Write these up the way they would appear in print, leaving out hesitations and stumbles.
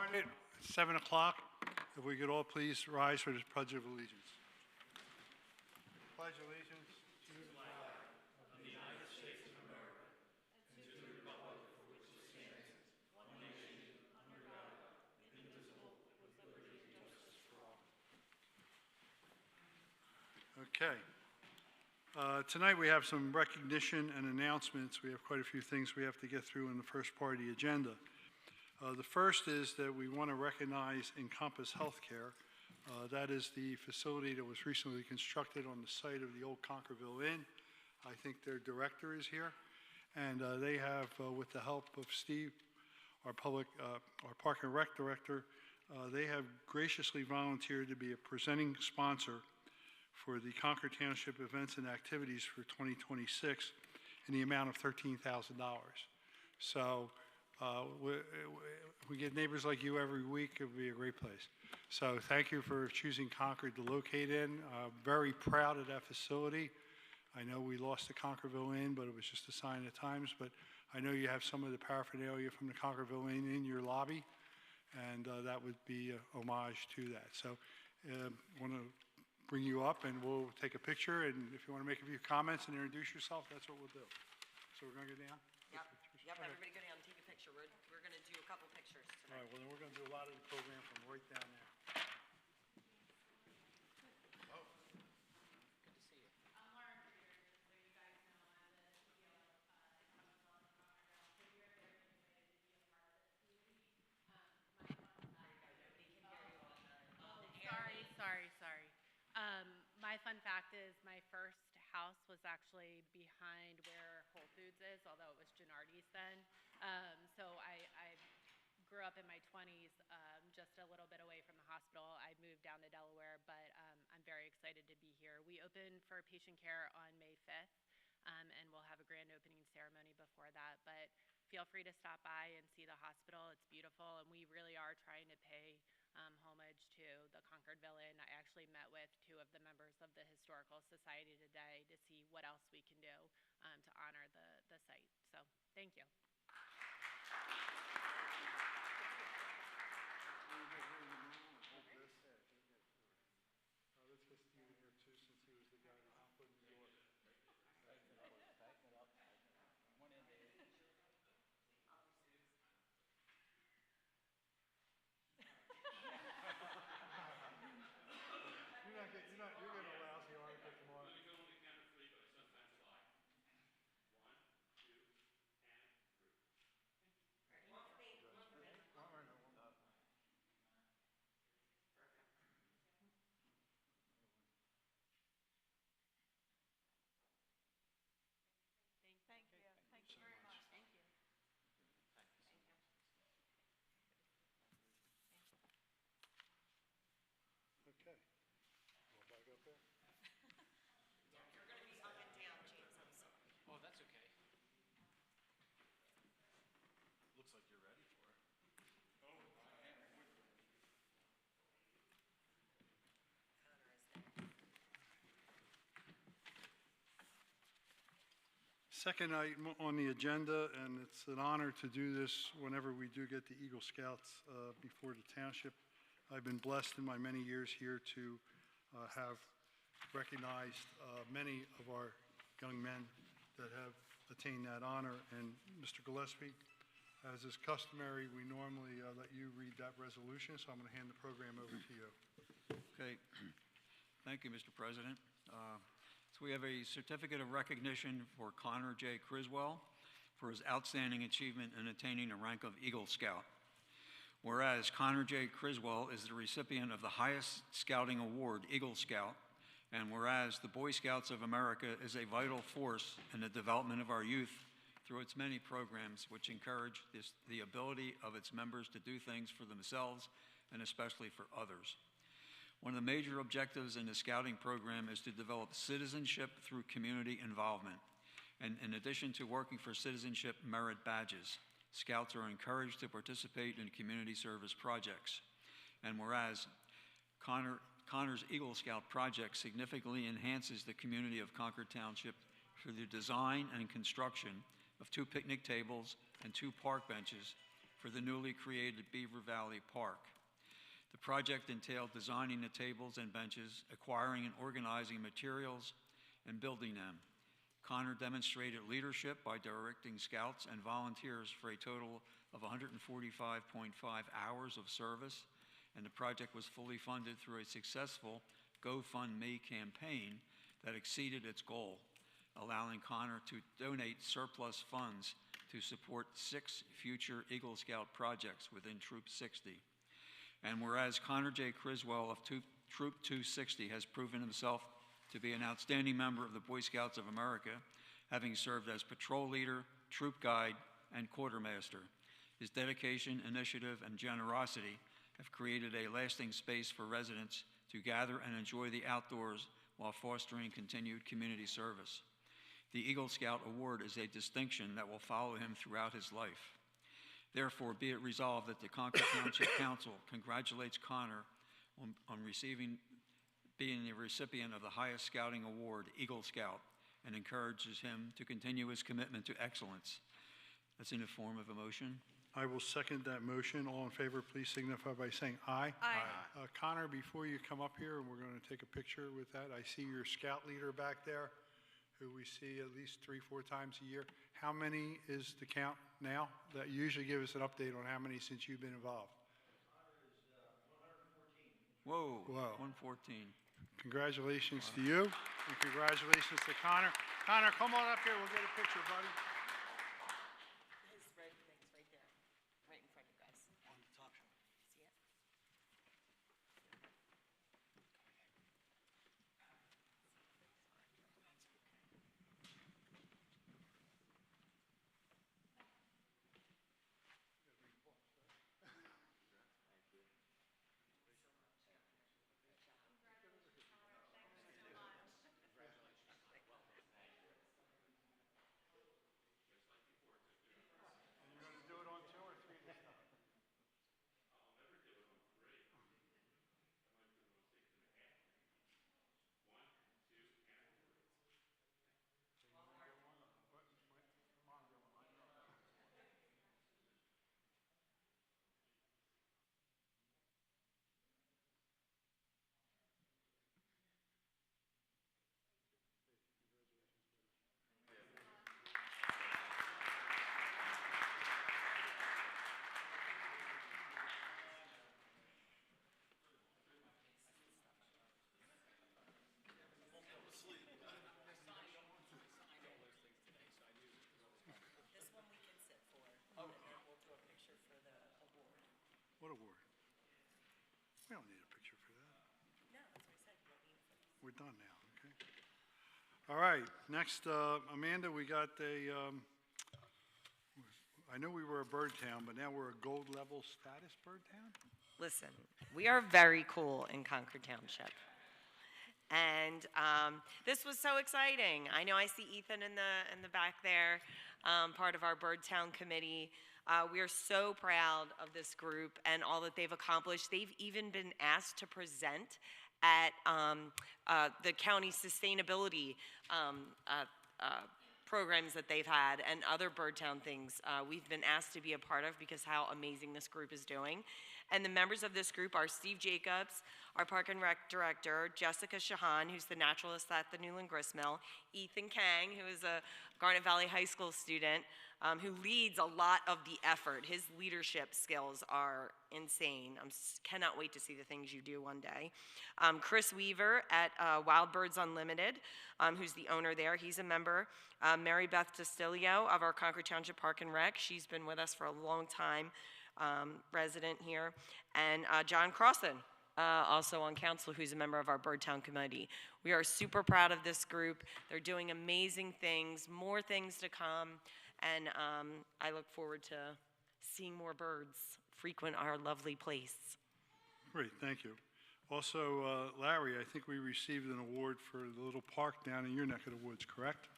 Started at 7 o'clock. If we could all please rise for the Pledge of Allegiance. Pledge allegiance to the flag of the United States of America and to the republic for which it stands, one nation, under God, indivisible, with liberty and justice for all. Okay. Tonight we have some recognition and announcements. We have quite a few things we have to get through in the first part of the agenda. The first is that we want to recognize Encompass Healthcare. That is the facility that was recently constructed on the site of the old Concorville Inn. I think their director is here. And they have, with the help of Steve, our Park and Rec director, they have graciously volunteered to be a presenting sponsor for the Concord Township events and activities for 2026 in the amount of $13,000. So we get neighbors like you every week. It would be a great place. So thank you for choosing Concord to locate in. Very proud of that facility. I know we lost the Concorville Inn, but it was just a sign of the times. But I know you have some of the paraphernalia from the Concorville Inn in your lobby, and that would be a homage to that. So I want to bring you up, and we'll take a picture. And if you want to make a few comments and introduce yourself, that's what we'll do. So we're going to go down? Yep, everybody go down and take a picture. We're going to do a couple pictures tonight. All right, well, then we're going to do a lot of the program from right down there. Good to see you. I'm Lauren Krieger, just so you guys know. I'm the CEO of Encompass Health in Concord. So we are very excited to be a part of this community. My fun fact. They can hear you on the Sorry. My fun fact is my first house was actually behind where Whole Foods is, although it was Gennardi's then. So I grew up in my 20s, just a little bit away from the hospital. I moved down to Delaware, but I'm very excited to be here. We open for patient care on May 5th, and we'll have a grand opening ceremony before that. But feel free to stop by and see the hospital. It's beautiful, and we really are trying to pay homage to the Concord Inn. I actually met with 2 of the members of the Historical Society today to see what else we can do to honor the site. So thank you. Let's get Steve in here too, since he was the guy that opened the door. You're getting a lousy article tomorrow. You can only count to 3, but I sometimes lie. 1, 2, and 3. One for me. Thank you. Thank you very much. Thank you. Okay. Well, back up there. You're going to be up and down, James. I'm sorry. Oh, that's okay. Looks like you're ready for it. Oh, I am. Connor is there. Second item on the agenda, and it's an honor to do this whenever we do get the Eagle Scouts before the township. I've been blessed in my many years here to have recognized many of our young men that have attained that honor. And Mr. Gillespie, as is customary, we normally let you read that resolution, so I'm going to hand the program over to you. Okay. Thank you, Mr. President. So we have a certificate of recognition for Connor J. Criswell for his outstanding achievement in attaining the rank of Eagle Scout. Whereas Connor J. Criswell is the recipient of the highest scouting award, Eagle Scout, and whereas the Boy Scouts of America is a vital force in the development of our youth through its many programs which encourage the ability of its members to do things for themselves and especially for others. One of the major objectives in the scouting program is to develop citizenship through community involvement. And in addition to working for citizenship merit badges, Scouts are encouraged to participate in community service projects. And whereas Connor's Eagle Scout project significantly enhances the community of Concord Township through the design and construction of 2 picnic tables and 2 park benches for the newly created Beaver Valley Park. The project entailed designing the tables and benches, acquiring and organizing materials, and building them. Connor demonstrated leadership by directing scouts and volunteers for a total of 145.5 hours of service, and the project was fully funded through a successful GoFundMe campaign that exceeded its goal, allowing Connor to donate surplus funds to support 6 future Eagle Scout projects within Troop 60. And whereas Connor J. Criswell of Troop 260 has proven himself to be an outstanding member of the Boy Scouts of America, having served as patrol leader, troop guide, and quartermaster. His dedication, initiative, and generosity have created a lasting space for residents to gather and enjoy the outdoors while fostering continued community service. The Eagle Scout Award is a distinction that will follow him throughout his life. Therefore, be it resolved that the Concord Township Council congratulates Connor on being the recipient of the highest scouting award, Eagle Scout, and encourages him to continue his commitment to excellence. That's in the form of a motion. I will second that motion. All in favor, please signify by saying aye. Aye. Connor, before you come up here, and we're going to take a picture with that, I see your scout leader back there, who we see at least 3-4 times a year. How many is the count now? That you usually give us an update on how many since you've been involved. Whoa, Wow. 114. Congratulations to you, and congratulations to Connor. Connor, come on up here. We'll get a picture, buddy. His red thing's right there, right in front of you guys. On the top shelf. See it? You're going to do it on 2 or 3 this time? This one we can sit for, and then we'll do a picture for the award. What award? We don't need a picture for that. No, that's what I said, you don't need it for this. We're done now, okay? All right, next, Amanda, we got I know we were a bird town, but now we're a gold level status bird town? Listen, we are very cool in Concord Township. And this was so exciting. I know I see Ethan in the back there, part of our Bird Town committee. We are so proud of this group and all that they've accomplished. They've even been asked to present at the county sustainability programs that they've had and other Bird Town things we've been asked to be a part of because how amazing this group is doing. And the members of this group are Steve Jacobs, our Park and Rec Director, Jessica Shahan, who's the naturalist at the Newland Gristmill, Ethan Kang, who is a Garnet Valley High School student, who leads a lot of the effort. His leadership skills are insane. I cannot wait to see the things you do one day. Chris Weaver at Wild Birds Unlimited, who's the owner there. He's a member. Mary Beth Destilio of our Concord Township Park and Rec. She's been with us for a long time, resident here. And John Crossan, also on council, who's a member of our Bird Town committee. We are super proud of this group. They're doing amazing things, more things to come. And I look forward to seeing more birds frequent our lovely place. Great, thank you. Also, Larry, I think we received an award for the little park down in your neck of the woods, correct?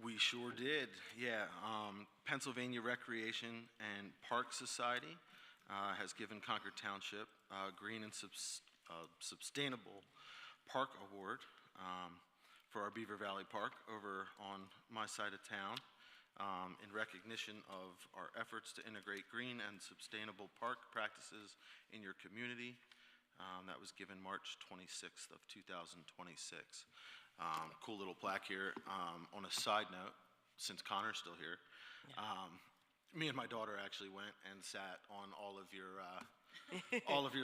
We sure did, yeah. Pennsylvania Recreation and Park Society has given Concord Township Green and Sustainable Park Award for our Beaver Valley Park over on my side of town. in recognition of our efforts to integrate green and sustainable park practices in your community. That was given March 26th of 2026. Cool little plaque here. On a side note, since Connor's still here, me and my daughter actually went and sat on all of your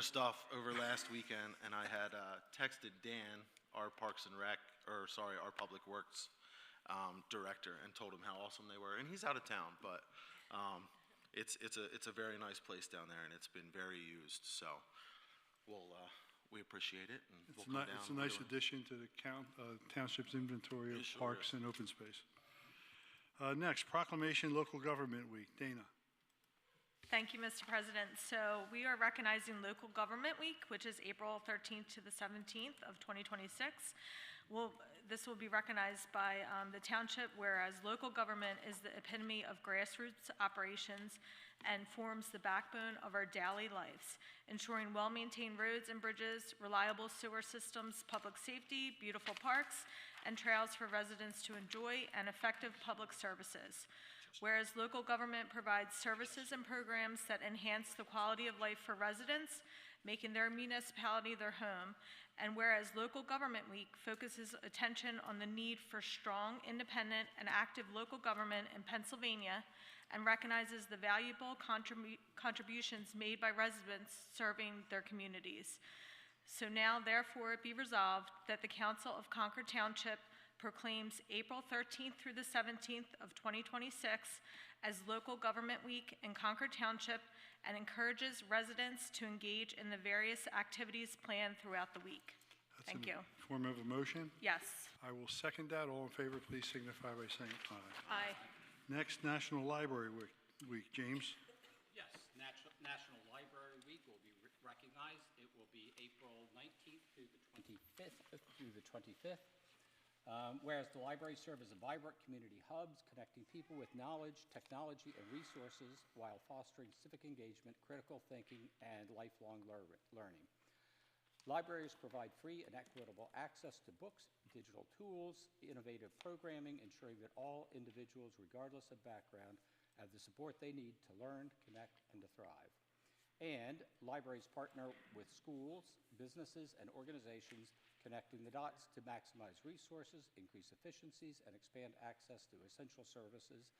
stuff over last weekend, and I had texted Dan, our our Public Works director, and told him how awesome they were. And he's out of town, but it's a very nice place down there, and it's been very used. So we appreciate it, and we'll come down. It's a nice addition to the township's inventory of It sure parks is. and open space. Next, Proclamation Local Government Week. Dana. Thank you, Mr. President. So we are recognizing Local Government Week, which is April 13th to the 17th of 2026. This will be recognized by the township, whereas local government is the epitome of grassroots operations and forms the backbone of our daily lives, ensuring well-maintained roads and bridges, reliable sewer systems, public safety, beautiful parks, and trails for residents to enjoy, and effective public services. Whereas local government provides services and programs that enhance the quality of life for residents, making their municipality their home, and whereas Local Government Week focuses attention on the need for strong, independent, and active local government in Pennsylvania, and recognizes the valuable contributions made by residents serving their communities. So now, therefore, it be resolved that the Council of Concord Township proclaims April 13th through the 17th of 2026 as Local Government Week in Concord Township, and encourages residents to engage in the various activities planned throughout the week. Thank you. Form of a motion? Yes. I will second that. All in favor, please signify by saying aye. Aye. Next, National Library Week. James? Yes, National Library Week will be recognized. It will be April 19th through the 25th. Whereas the libraries serve as a vibrant community hubs, connecting people with knowledge, technology, and resources while fostering civic engagement, critical thinking, and lifelong learning. Libraries provide free and equitable access to books, digital tools, innovative programming, ensuring that all individuals, regardless of background, have the support they need to learn, connect, and to thrive. And libraries partner with schools, businesses, and organizations, connecting the dots to maximize resources, increase efficiencies, and expand access to essential services.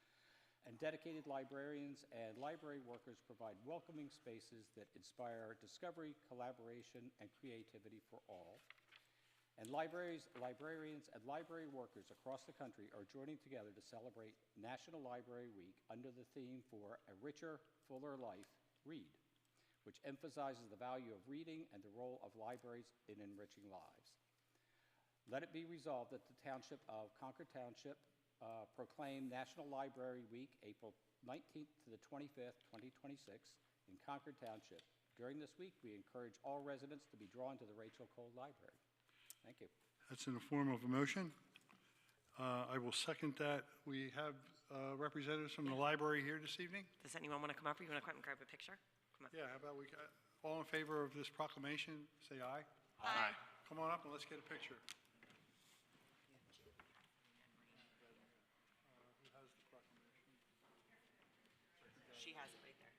And dedicated librarians and library workers provide welcoming spaces that inspire discovery, collaboration, and creativity for all. And librarians, and library workers across the country are joining together to celebrate National Library Week under the theme for A Richer, Fuller Life, Read, which emphasizes the value of reading and the role of libraries in enriching lives. Let it be resolved that the Township of Concord Township proclaim National Library Week, April 19th to the 25th, 2026, in Concord Township. During this week, we encourage all residents to be drawn to the Rachel Cole Library. Thank you. That's in the form of a motion. I will second that. We have representatives from the library here this evening. Does anyone want to come up, or you want to come and grab a picture? Come up. Yeah, how about all in favor of this proclamation, say aye. Aye. Come on up and let's get a picture. She has it right there.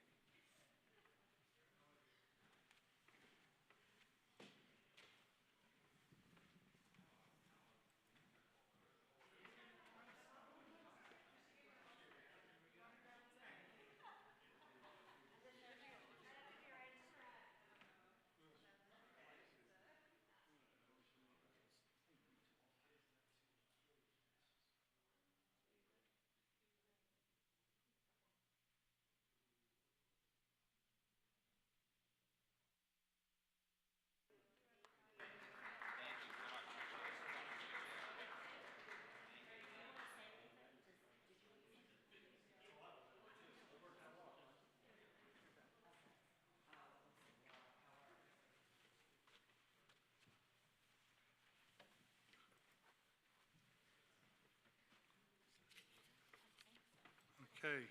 Okay.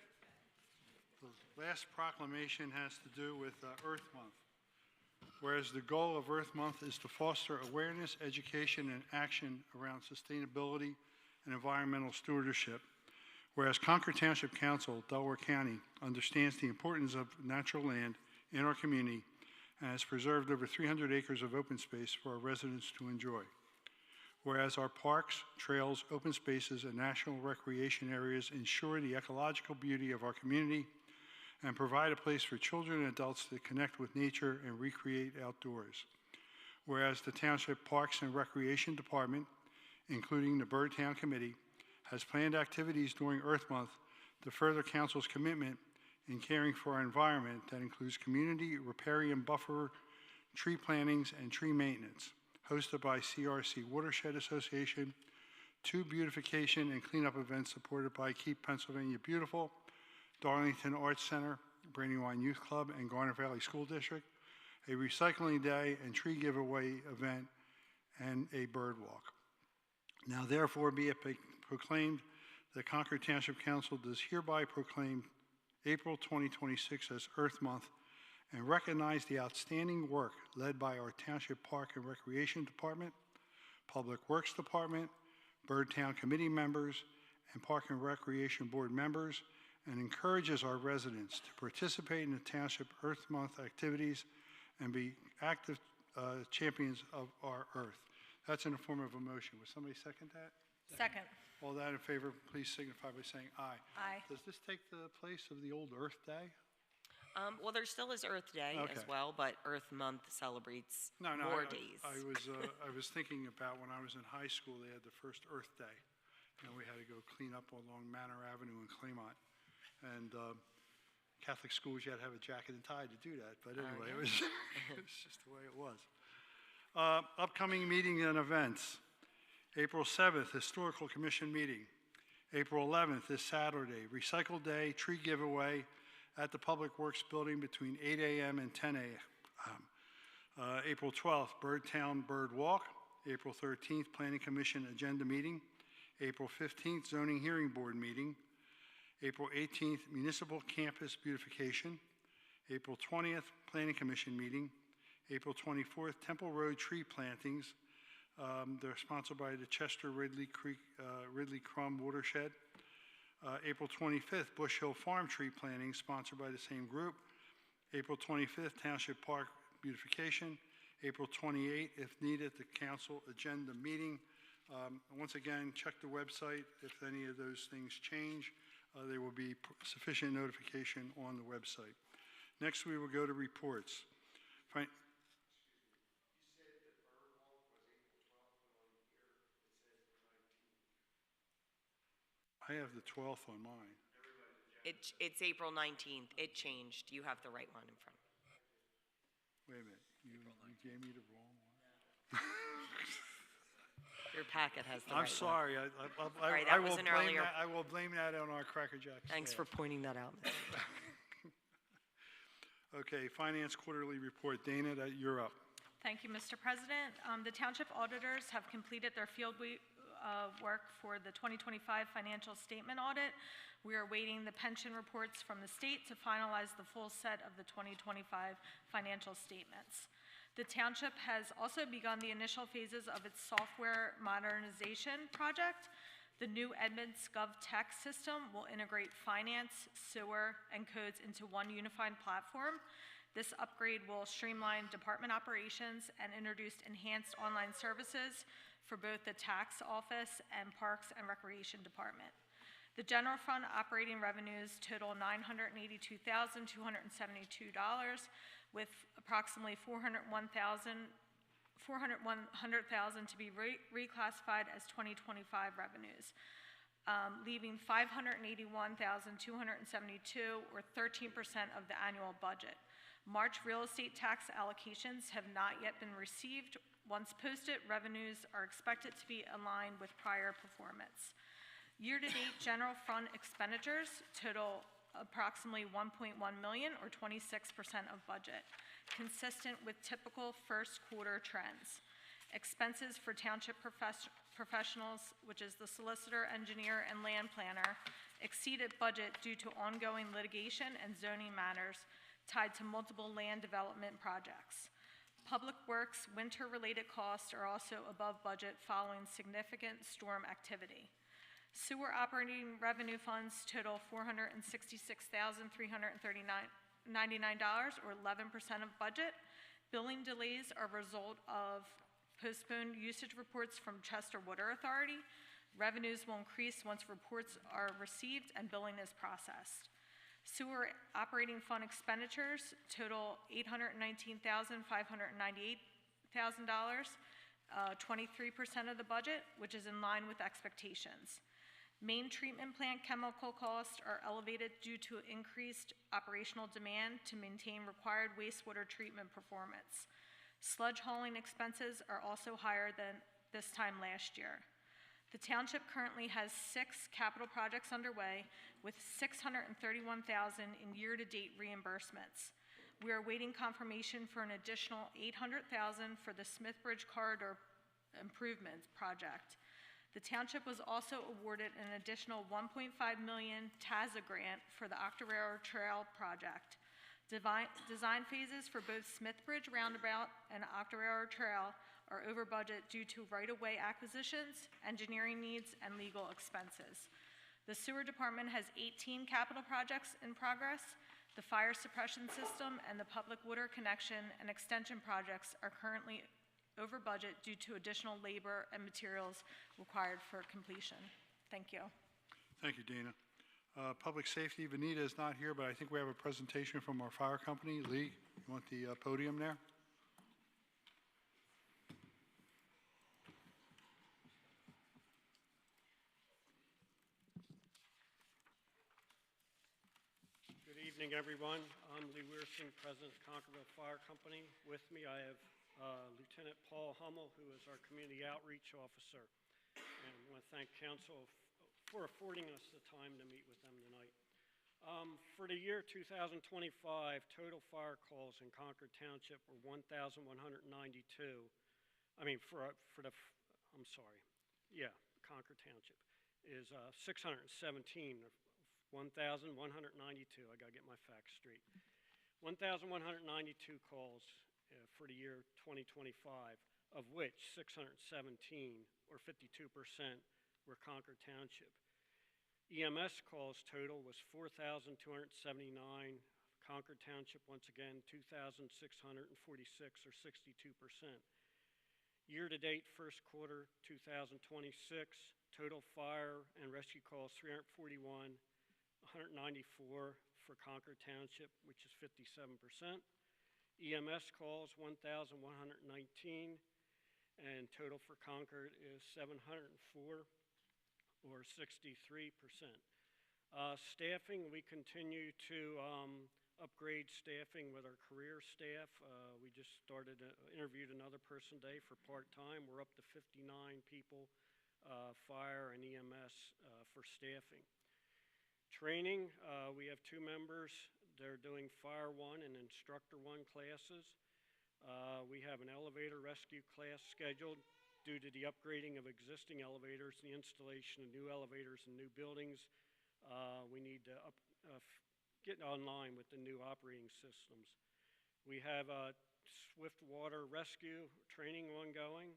The last proclamation has to do with Earth Month. Whereas the goal of Earth Month is to foster awareness, education, and action around sustainability and environmental stewardship. Whereas Concord Township Council, Delaware County, understands the importance of natural land in our community and has preserved over 300 acres of open space for our residents to enjoy. Whereas our parks, trails, open spaces, and national recreation areas ensure the ecological beauty of our community and provide a place for children and adults to connect with nature and recreate outdoors. Whereas the Township Parks and Recreation Department, including the Bird Town Committee, has planned activities during Earth Month to further Council's commitment in caring for our environment that includes community riparian buffer, tree plantings, and tree maintenance, hosted by CRC Watershed Association, 2 beautification and cleanup events supported by Keep Pennsylvania Beautiful, Darlington Arts Center, Brandywine Youth Club, and Garner Valley School District, a recycling day and tree giveaway event, and a bird walk. Now therefore be it proclaimed that Concord Township Council does hereby proclaim April 2026 as Earth Month and recognize the outstanding work led by our Township Park and Recreation Department, Public Works Department, Bird Town Committee members, and Park and Recreation Board members, and encourages our residents to participate in the Township Earth Month activities and be active champions of our Earth. That's in the form of a motion. Would somebody second that? Second. All that in favor, please signify by saying aye. Aye. Does this take the place of the old Earth Day? Well, there still is Earth Day as Okay. well, but Earth Month celebrates more days. I was thinking about when I was in high school, they had the first Earth Day. And we had to go clean up along Manor Avenue in Claymont. And Catholic schools, you had to have a jacket and tie to do that. But anyway, it was just the way it was. Upcoming meetings and events. April 7th, Historical Commission meeting. April 11th, this Saturday, Recycle Day, tree giveaway at the Public Works Building between 8 a.m. and 10 a.m. April 12th, Birdtown Bird Walk. April 13th, Planning Commission agenda meeting. April 15th, Zoning Hearing Board meeting. April 18th, Municipal Campus Beautification. April 20th, Planning Commission meeting. April 24th, Temple Road tree plantings. They're sponsored by the Chester Ridley Crum Watershed. April 25th, Bush Hill Farm tree planting, sponsored by the same group. April 25th, Township Park beautification. April 28th, if needed, the council agenda meeting. Once again, check the website. If any of those things change, there will be sufficient notification on the website. Next, we will go to reports. I have the 12th on mine. It's April 19th. It changed. You have the right one in front. Wait a minute, you gave me the wrong one. Your packet has the right one. I'm sorry, Sorry, that was an earlier- I will blame that on our Cracker Jack Thanks for staff. pointing that out. Okay, Finance Quarterly Report. Dana, you're up. Thank you, Mr. President. The township auditors have completed their field work for the 2025 financial statement audit. We are waiting the pension reports from the state to finalize the full set of the 2025 financial statements. The township has also begun the initial phases of its software modernization project. The new Edmunds GovTech system will integrate finance, sewer, and codes into one unified platform. This upgrade will streamline department operations and introduce enhanced online services for both the tax office and Parks and Recreation Department. The general fund operating revenues total $982,272, with approximately $401,000 to be reclassified as 2025 revenues, leaving $581,272, or 13% of the annual budget. March real estate tax allocations have not yet been received. Once posted, revenues are expected to be aligned with prior performance. Year-to-date general fund expenditures total approximately $1.1 million, or 26% of budget, consistent with typical first quarter trends. Expenses for township professionals, which is the solicitor, engineer, and land planner, exceeded budget due to ongoing litigation and zoning matters tied to multiple land development projects. Public Works winter-related costs are also above budget following significant storm activity. Sewer operating revenue funds total $466,399, or 11% of budget. Billing delays are a result of postponed usage reports from Chester Water Authority. Revenues will increase once reports are received and billing is processed. Sewer operating fund expenditures total $819,598,000, 23% of the budget, which is in line with expectations. Main treatment plant chemical costs are elevated due to increased operational demand to maintain required wastewater treatment performance. Sludge hauling expenses are also higher than this time last year. The township currently has 6 capital projects underway with $631,000 in year-to-date reimbursements. We are waiting confirmation for an additional $800,000 for the Smithbridge Corridor Improvements Project. The township was also awarded an additional $1.5 million TAZA grant for the Octorara Trail project. Design phases for both Smithbridge Roundabout and Octorara Trail are over budget due to right-of-way acquisitions, engineering needs, and legal expenses. The sewer department has 18 capital projects in progress. The fire suppression system and the public water connection and extension projects are currently over budget due to additional labor and materials required for completion. Thank you. Thank you, Dana. Public Safety, Vanita is not here, but I think we have a presentation from our fire company. Lee, you want the podium there? Good evening, everyone. I'm Lee Weirson, President of Concordville Fire Company. With me, I have Lieutenant Paul Hummel, who is our Community Outreach Officer. And I want to thank Council for affording us the time to meet with them tonight. For the year 2025, total fire calls in Concord Township were 1,192. Concord Township is 617. 1,192, I gotta get my facts straight. 1,192 calls for the year 2025, of which 617, or 52%, were Concord Township. EMS calls total was 4,279. Concord Township, once again, 2,646, or 62%. Year-to-date, first quarter 2026, total fire and rescue calls 341. 194 for Concord Township, which is 57%. EMS calls 1,119, and total for Concord is 704, or 63%. Staffing, we continue to upgrade staffing with our career staff. We just interviewed another person today for part-time. We're up to 59 people, fire and EMS for staffing. Training, we have 2 members. They're doing Fire 1 and Instructor 1 classes. We have an elevator rescue class scheduled due to the upgrading of existing elevators, the installation of new elevators in new buildings. We need to get online with the new operating systems. We have swift water rescue training ongoing.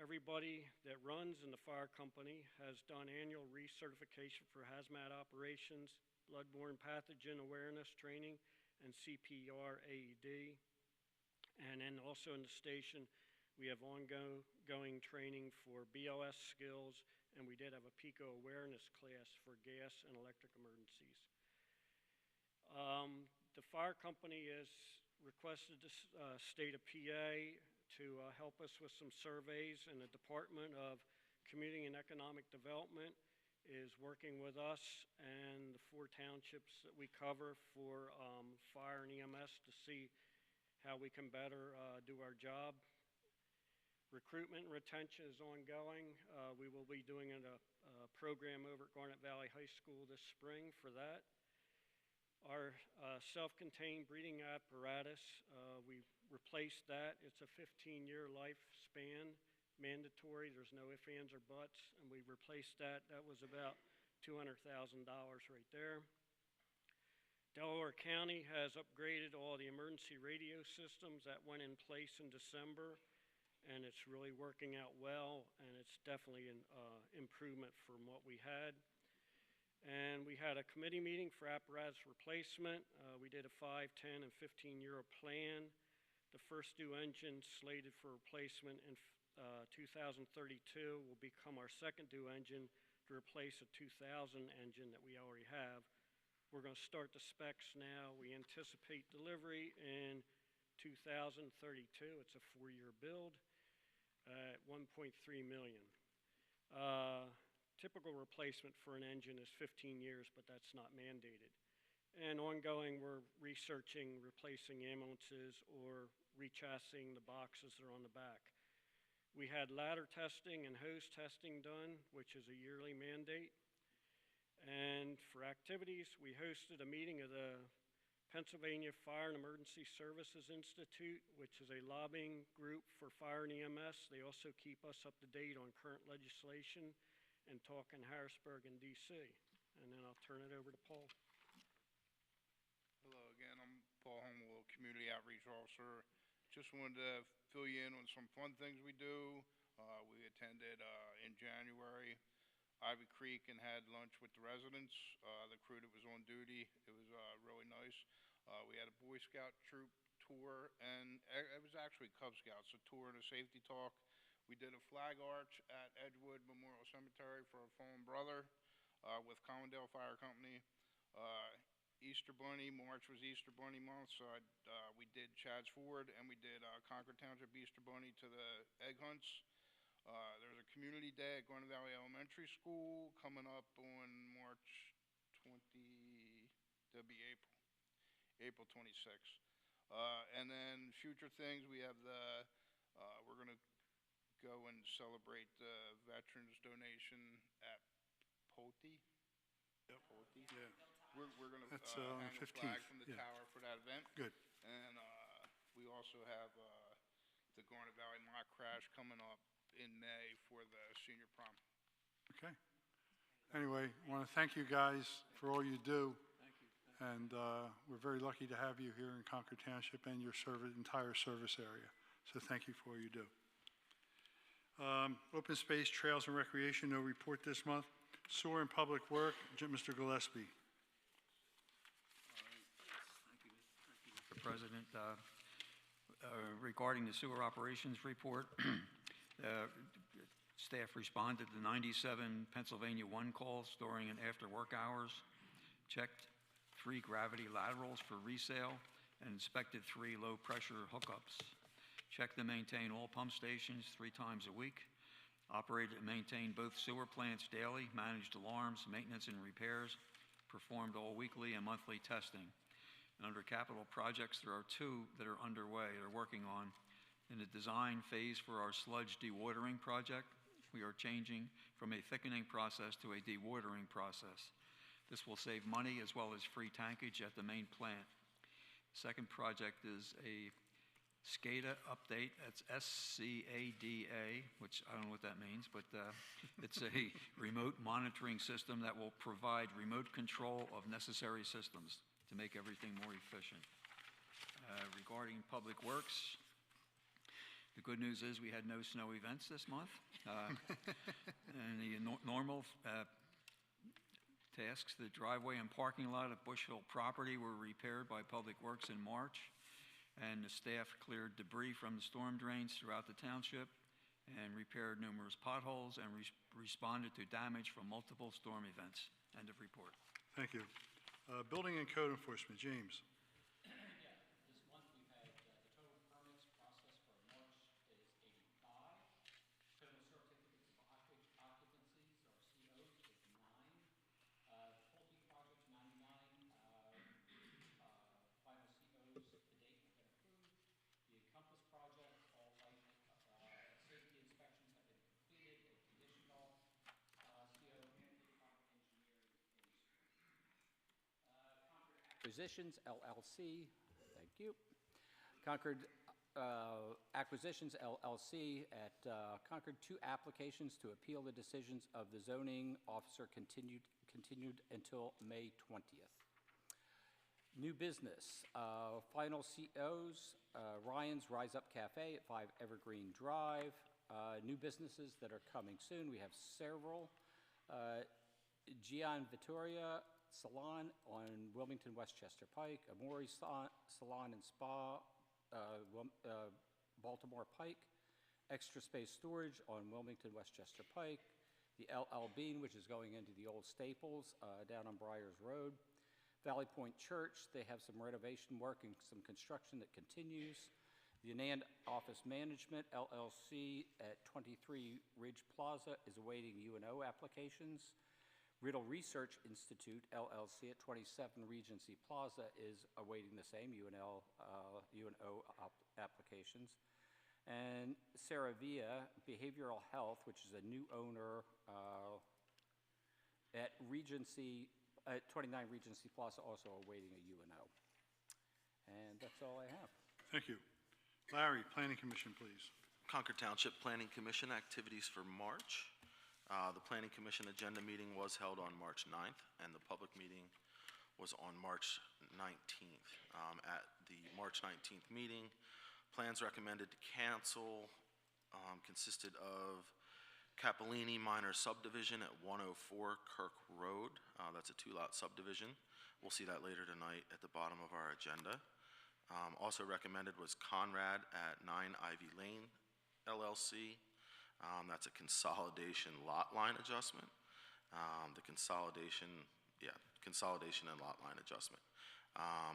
Everybody that runs in the fire company has done annual recertification for hazmat operations, bloodborne pathogen awareness training, and CPR AED. And then also in the station, we have ongoing training for BOS skills, and we did have a PICO awareness class for gas and electric emergencies. The fire company has requested the state of PA to help us with some surveys, and the Department of Community and Economic Development is working with us and the 4 townships that we cover for fire and EMS to see how we can better do our job. Recruitment and retention is ongoing. We will be doing a program over at Garnet Valley High School this spring for that. Our self-contained breathing apparatus, we replaced that. It's a 15-year lifespan, mandatory. There's no ifs, ands, or buts, and we replaced that. That was about $200,000 right there. Delaware County has upgraded all the emergency radio systems that went in place in December, and it's really working out well, and it's definitely an improvement from what we had. And we had a committee meeting for apparatus replacement. We did a 5, 10, and 15-year plan. The first due engine slated for replacement in 2032 will become our second due engine to replace a 2000 engine that we already have. We're going to start the specs now. We anticipate delivery in 2032. It's a 4-year build at $1.3 million. Typical replacement for an engine is 15 years, but that's not mandated. And ongoing, we're researching replacing ambulances or rechassing the boxes that are on the back. We had ladder testing and hose testing done, which is a yearly mandate. And for activities, we hosted a meeting of the Pennsylvania Fire and Emergency Services Institute, which is a lobbying group for fire and EMS. They also keep us up to date on current legislation and talk in Harrisburg and DC. And then I'll turn it over to Paul. Hello again, I'm Paul Humwell, Community Outreach Officer. Just wanted to fill you in on some fun things we do. We attended in January Ivy Creek and had lunch with the residents, the crew that was on duty. It was really nice. We had a Boy Scout troop tour, and it was actually Cub Scouts, a tour and a safety talk. We did a flag arch at Edgewood Memorial Cemetery for a fallen brother with Collindale Fire Company. Easter Bunny, March was Easter Bunny month, so we did Chad's Ford, and we did Concord Township Easter Bunny to the egg hunts. There's a community day at Garden Valley Elementary School coming up on March 20, that'll be April 26th. And then future things, we have we're gonna go and celebrate the veterans donation at Pulte. Yep. Pulte. Yeah. We're gonna That's, hang a 15th, flag from the yeah. tower for that event. Good. And we also have the Garnet Valley Mock Crash coming up in May for the senior prom. Okay. Anyway, I want to thank you guys for all you do. Thank you. And we're very lucky to have you here in Concord Township and your entire service area. So thank you for all you do. Open Space, Trails, and Recreation, no report this month. Sewer and Public Work, Mr. Gillespie. Thank you, Mr. President. Regarding the sewer operations report, staff responded to 97 Pennsylvania 1 calls during and after work hours, checked 3 gravity laterals for resale, and inspected 3 low-pressure hookups. Checked and maintained all pump stations 3 times a week, operated and maintained both sewer plants daily, managed alarms, maintenance and repairs, performed all weekly and monthly testing. And under capital projects, there are 2 that are underway, they're working on. In the design phase for our sludge dewatering project, we are changing from a thickening process to a dewatering process. This will save money as well as free tankage at the main plant. Second project is a SCADA update. That's SCADA, which I don't know what that means, but it's a remote monitoring system that will provide remote control of necessary systems to make everything more efficient. Regarding Public Works, the good news is we had no snow events this month. And the normal tasks, the driveway and parking lot of Bush Hill property were repaired by Public Works in March, and the staff cleared debris from the storm drains throughout the township and repaired numerous potholes and responded to damage from multiple storm events. End of report. Thank you. Building and Code Enforcement, James. Yeah, this month we've had the total permits processed for March is 85. Total certificates of occupancies, or COs, is 9. The Pulte project's 99. Final COs to date have been approved. The Encompass project, all light safety inspections have been completed. A conditional CO and the proper engineering in Acquisitions LLC, thank you. Concord Acquisitions LLC at Concord, 2 applications to appeal the decisions of the zoning officer continued until May 20th. New business, final COs, Ryan's Rise Up Cafe at 5 Evergreen Drive. New businesses that are coming soon, we have several. Gian Vittoria Salon on Wilmington Westchester Pike, Amori Salon and Spa, Baltimore Pike, Extra Space Storage on Wilmington Westchester Pike, the LL Bean, which is going into the old Staples down on Briars Road, Valley Point Church, they have some renovation work and some construction that continues. The Anand Office Management LLC at 23 Ridge Plaza is awaiting UNO applications. Riddle Research Institute LLC at 27 Regency Plaza is awaiting the same UNO applications. And Saravia Behavioral Health, which is a new owner at 29 Regency Plaza, also awaiting a UNO. And that's all I have. Thank you. Larry, Planning Commission, please. Concord Township Planning Commission activities for March. The Planning Commission agenda meeting was held on March 9th, and the public meeting was on March 19th. At the March 19th meeting, plans recommended to cancel consisted of Capellini Minor Subdivision at 104 Kirk Road. That's a 2-lot subdivision. We'll see that later tonight at the bottom of our agenda. Also recommended was Conrad at 9 Ivy Lane LLC. That's a consolidation lot line adjustment. Consolidation and lot line adjustment.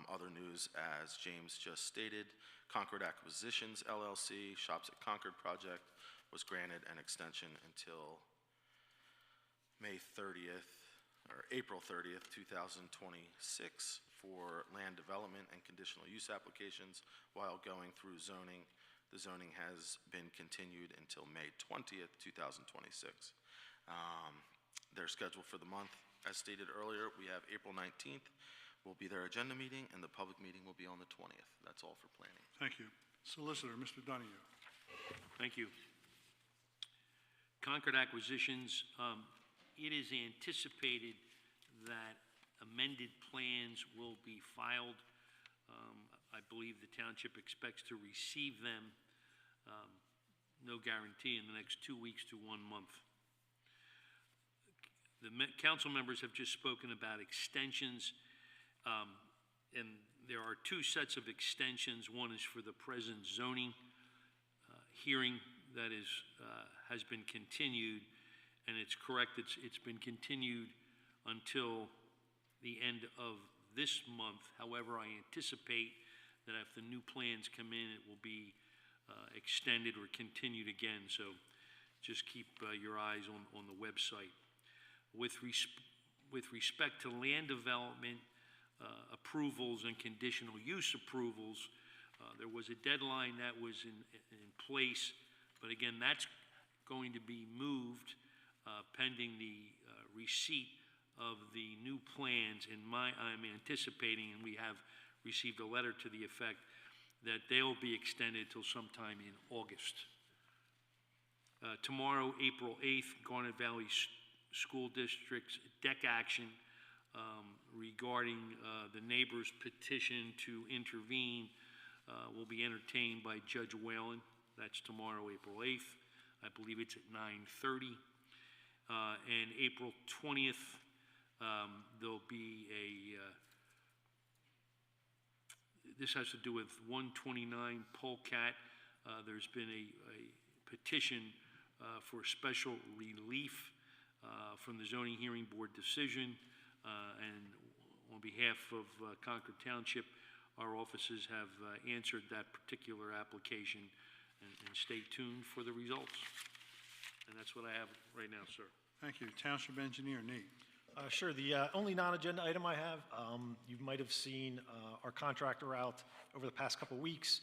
Other news, as James just stated, Concord Acquisitions LLC, Shops at Concord project was granted an extension until April 30th, 2026 for land development and conditional use applications while going through zoning. The zoning has been continued until May 20th, 2026. Their schedule for the month, as stated earlier, we have April 19th will be their agenda meeting, and the public meeting will be on the 20th. That's all for planning. Thank you. Solicitor, Mr. Donahue. Thank you. Concord Acquisitions, it is anticipated that amended plans will be filed. I believe the township expects to receive them, no guarantee, in the next 2 weeks to 1 month. The council members have just spoken about extensions, and there are 2 sets of extensions. One is for the present zoning hearing that has been continued, and it's correct, it's been continued until the end of this month. However, I anticipate that if the new plans come in, it will be extended or continued again, so just keep your eyes on the website. With respect to land development approvals and conditional use approvals, there was a deadline that was in place, but again, that's going to be moved pending the receipt of the new plans. And I'm anticipating, and we have received a letter to the effect, that they'll be extended till sometime in August. Tomorrow, April 8th, Garnet Valley School District's deck action regarding the neighbor's petition to intervene will be entertained by Judge Whalen. That's tomorrow, April 8th. I believe it's at 9:30. And April 20th, there'll be this has to do with 129 Polecat. There's been a petition for special relief from the Zoning Hearing Board decision, and on behalf of Concord Township, our offices have answered that particular application, and stay tuned for the results. And that's what I have right now, sir. Thank you. Township Engineer Nate. Sure. The only non-agenda item I have, you might have seen our contractor out over the past couple weeks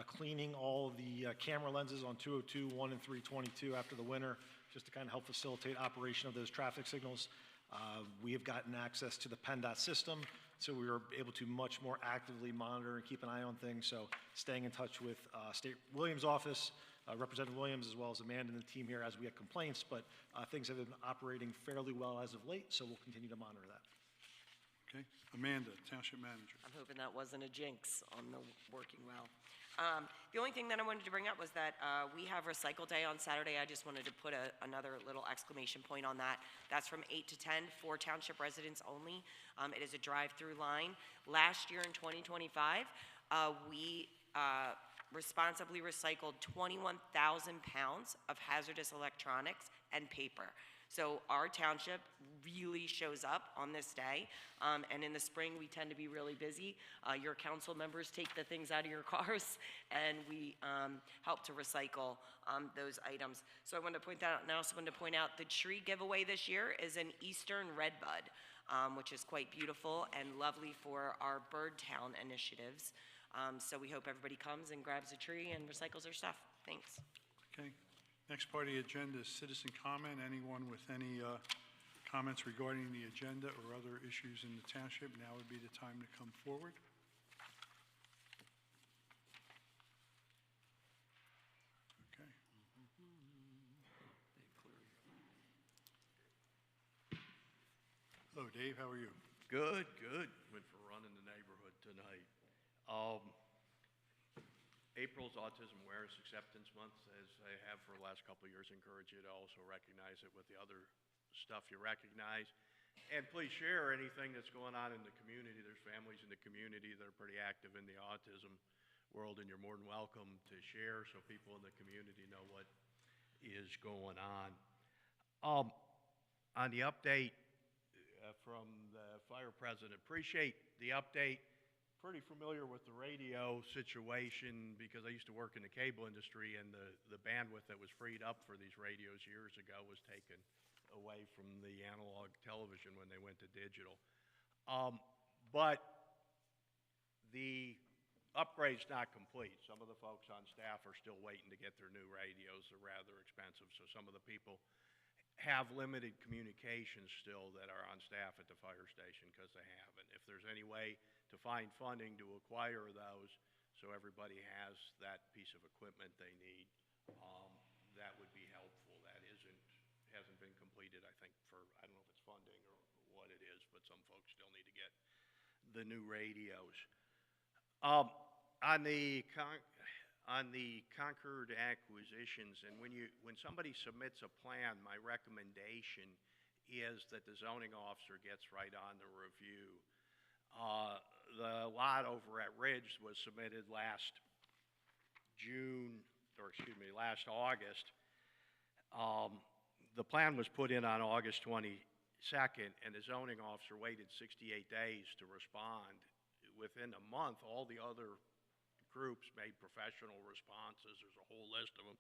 cleaning all the camera lenses on 202, 1 and 322 after the winter, just to kind of help facilitate operation of those traffic signals. We have gotten access to the PennDOT system, so we were able to much more actively monitor and keep an eye on things. So staying in touch with State Williams' office, Representative Williams, as well as Amanda and the team here as we get complaints, but things have been operating fairly well as of late, so we'll continue to monitor that. Okay. Amanda, Township Manager. I'm hoping that wasn't a jinx on the working well. The only thing that I wanted to bring up was that we have Recycle Day on Saturday. I just wanted to put another little exclamation point on that. That's from 8 to 10 for township residents only. It is a drive-through line. Last year in 2025, we responsibly recycled 21,000 pounds of hazardous electronics and paper. So our township really shows up on this day, and in the spring we tend to be really busy. Your council members take the things out of your cars, and we help to recycle those items. So I wanted to point that out, and I also wanted to point out the tree giveaway this year is an Eastern Redbud, which is quite beautiful and lovely for our Bird Town initiatives. So we hope everybody comes and grabs a tree and recycles their stuff. Thanks. Okay. Next part of the agenda is citizen comment. Anyone with any comments regarding the agenda or other issues in the township, now would be the time to come forward. Okay. Hello, Dave. How are you? Good, good. Went for a run in the neighborhood tonight. April's Autism Awareness Acceptance Month, as I have for the last couple of years. Encourage you to also recognize it with the other stuff you recognize. And please share anything that's going on in the community. There's families in the community that are pretty active in the autism world, and you're more than welcome to share so people in the community know what is going on. On the update from the fire president, appreciate the update. Pretty familiar with the radio situation because I used to work in the cable industry, and the bandwidth that was freed up for these radios years ago was taken away from the analog television when they went to digital. But the upgrade's not complete. Some of the folks on staff are still waiting to get their new radios. They're rather expensive, so some of the people have limited communications still that are on staff at the fire station because they haven't. If there's any way to find funding to acquire those so everybody has that piece of equipment they need, that would be helpful. That hasn't been completed, I think, for, I don't know if it's funding or what it is, but some folks still need to get the new radios. On the Concord acquisitions, and when somebody submits a plan, my recommendation is that the zoning officer gets right on the review. The lot over at Ridge was submitted last August. The plan was put in on August 22nd, and the zoning officer waited 68 days to respond. Within a month, all the other groups made professional responses. There's a whole list of them.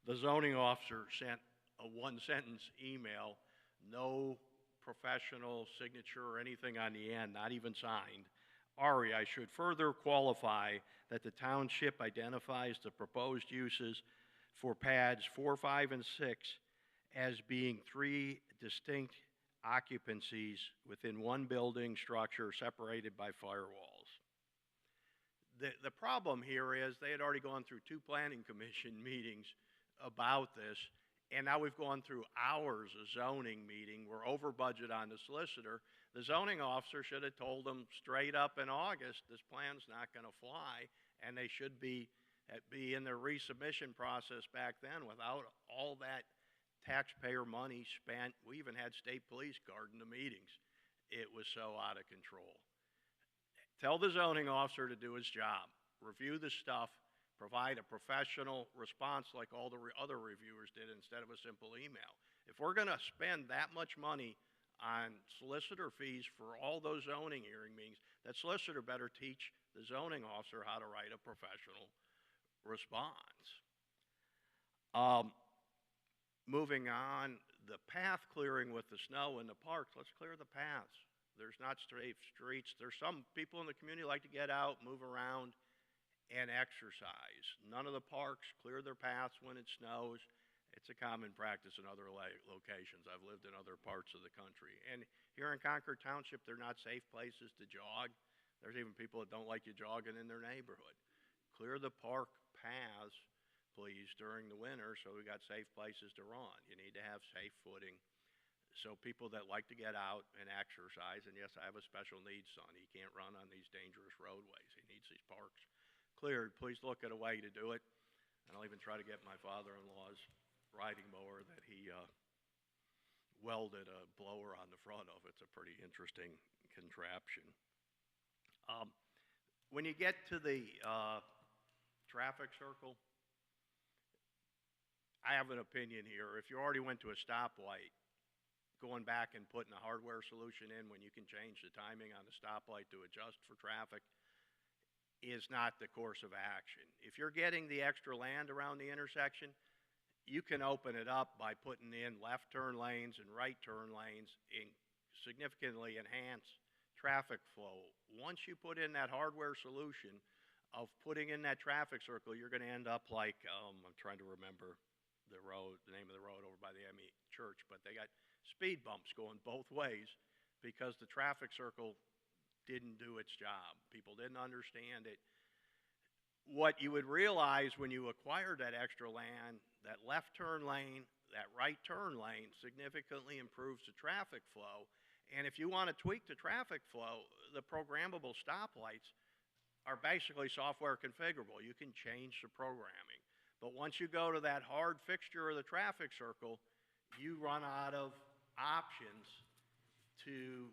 The zoning officer sent a one-sentence email, no professional signature or anything on the end, not even signed. Ari, I should further qualify that the township identifies the proposed uses for pads 4, 5, and 6 as being 3 distinct occupancies within one building structure separated by firewalls. The problem here is they had already gone through 2 planning commission meetings about this, and now we've gone through hours of zoning meeting. We're over budget on the solicitor. The zoning officer should have told them straight up in August, this plan's not going to fly, and they should be in their resubmission process back then without all that taxpayer money spent. We even had state police guarding the meetings. It was so out of control. Tell the zoning officer to do his job. Review the stuff. Provide a professional response like all the other reviewers did instead of a simple email. If we're going to spend that much money on solicitor fees for all those zoning hearing meetings, that solicitor better teach the zoning officer how to write a professional response. Moving on, the path clearing with the snow in the parks, let's clear the paths. There's not straight streets. There's some people in the community like to get out, move around, and exercise. None of the parks clear their paths when it snows. It's a common practice in other locations. I've lived in other parts of the country. And here in Concord Township, they're not safe places to jog. There's even people that don't like you jogging in their neighborhood. Clear the park paths, please, during the winter so we got safe places to run. You need to have safe footing So people that like to get out and exercise, and yes, I have a special needs son. He can't run on these dangerous roadways. He needs these parks cleared. Please look at a way to do it. And I'll even try to get my father-in-law's riding mower that he welded a blower on the front of. It's a pretty interesting contraption. When you get to the traffic circle, I have an opinion here. If you already went to a stoplight, going back and putting a hardware solution in when you can change the timing on the stoplight to adjust for traffic is not the course of action. If you're getting the extra land around the intersection, you can open it up by putting in left turn lanes and right turn lanes and significantly enhance traffic flow. Once you put in that hardware solution of putting in that traffic circle, you're going to end up like, I'm trying to remember the name of the road over by the ME Church, but they got speed bumps going both ways because the traffic circle didn't do its job. People didn't understand it. What you would realize when you acquired that extra land, that left turn lane, that right turn lane significantly improves the traffic flow. And if you want to tweak the traffic flow, the programmable stoplights are basically software configurable. You can change the programming. But once you go to that hard fixture of the traffic circle, you run out of options to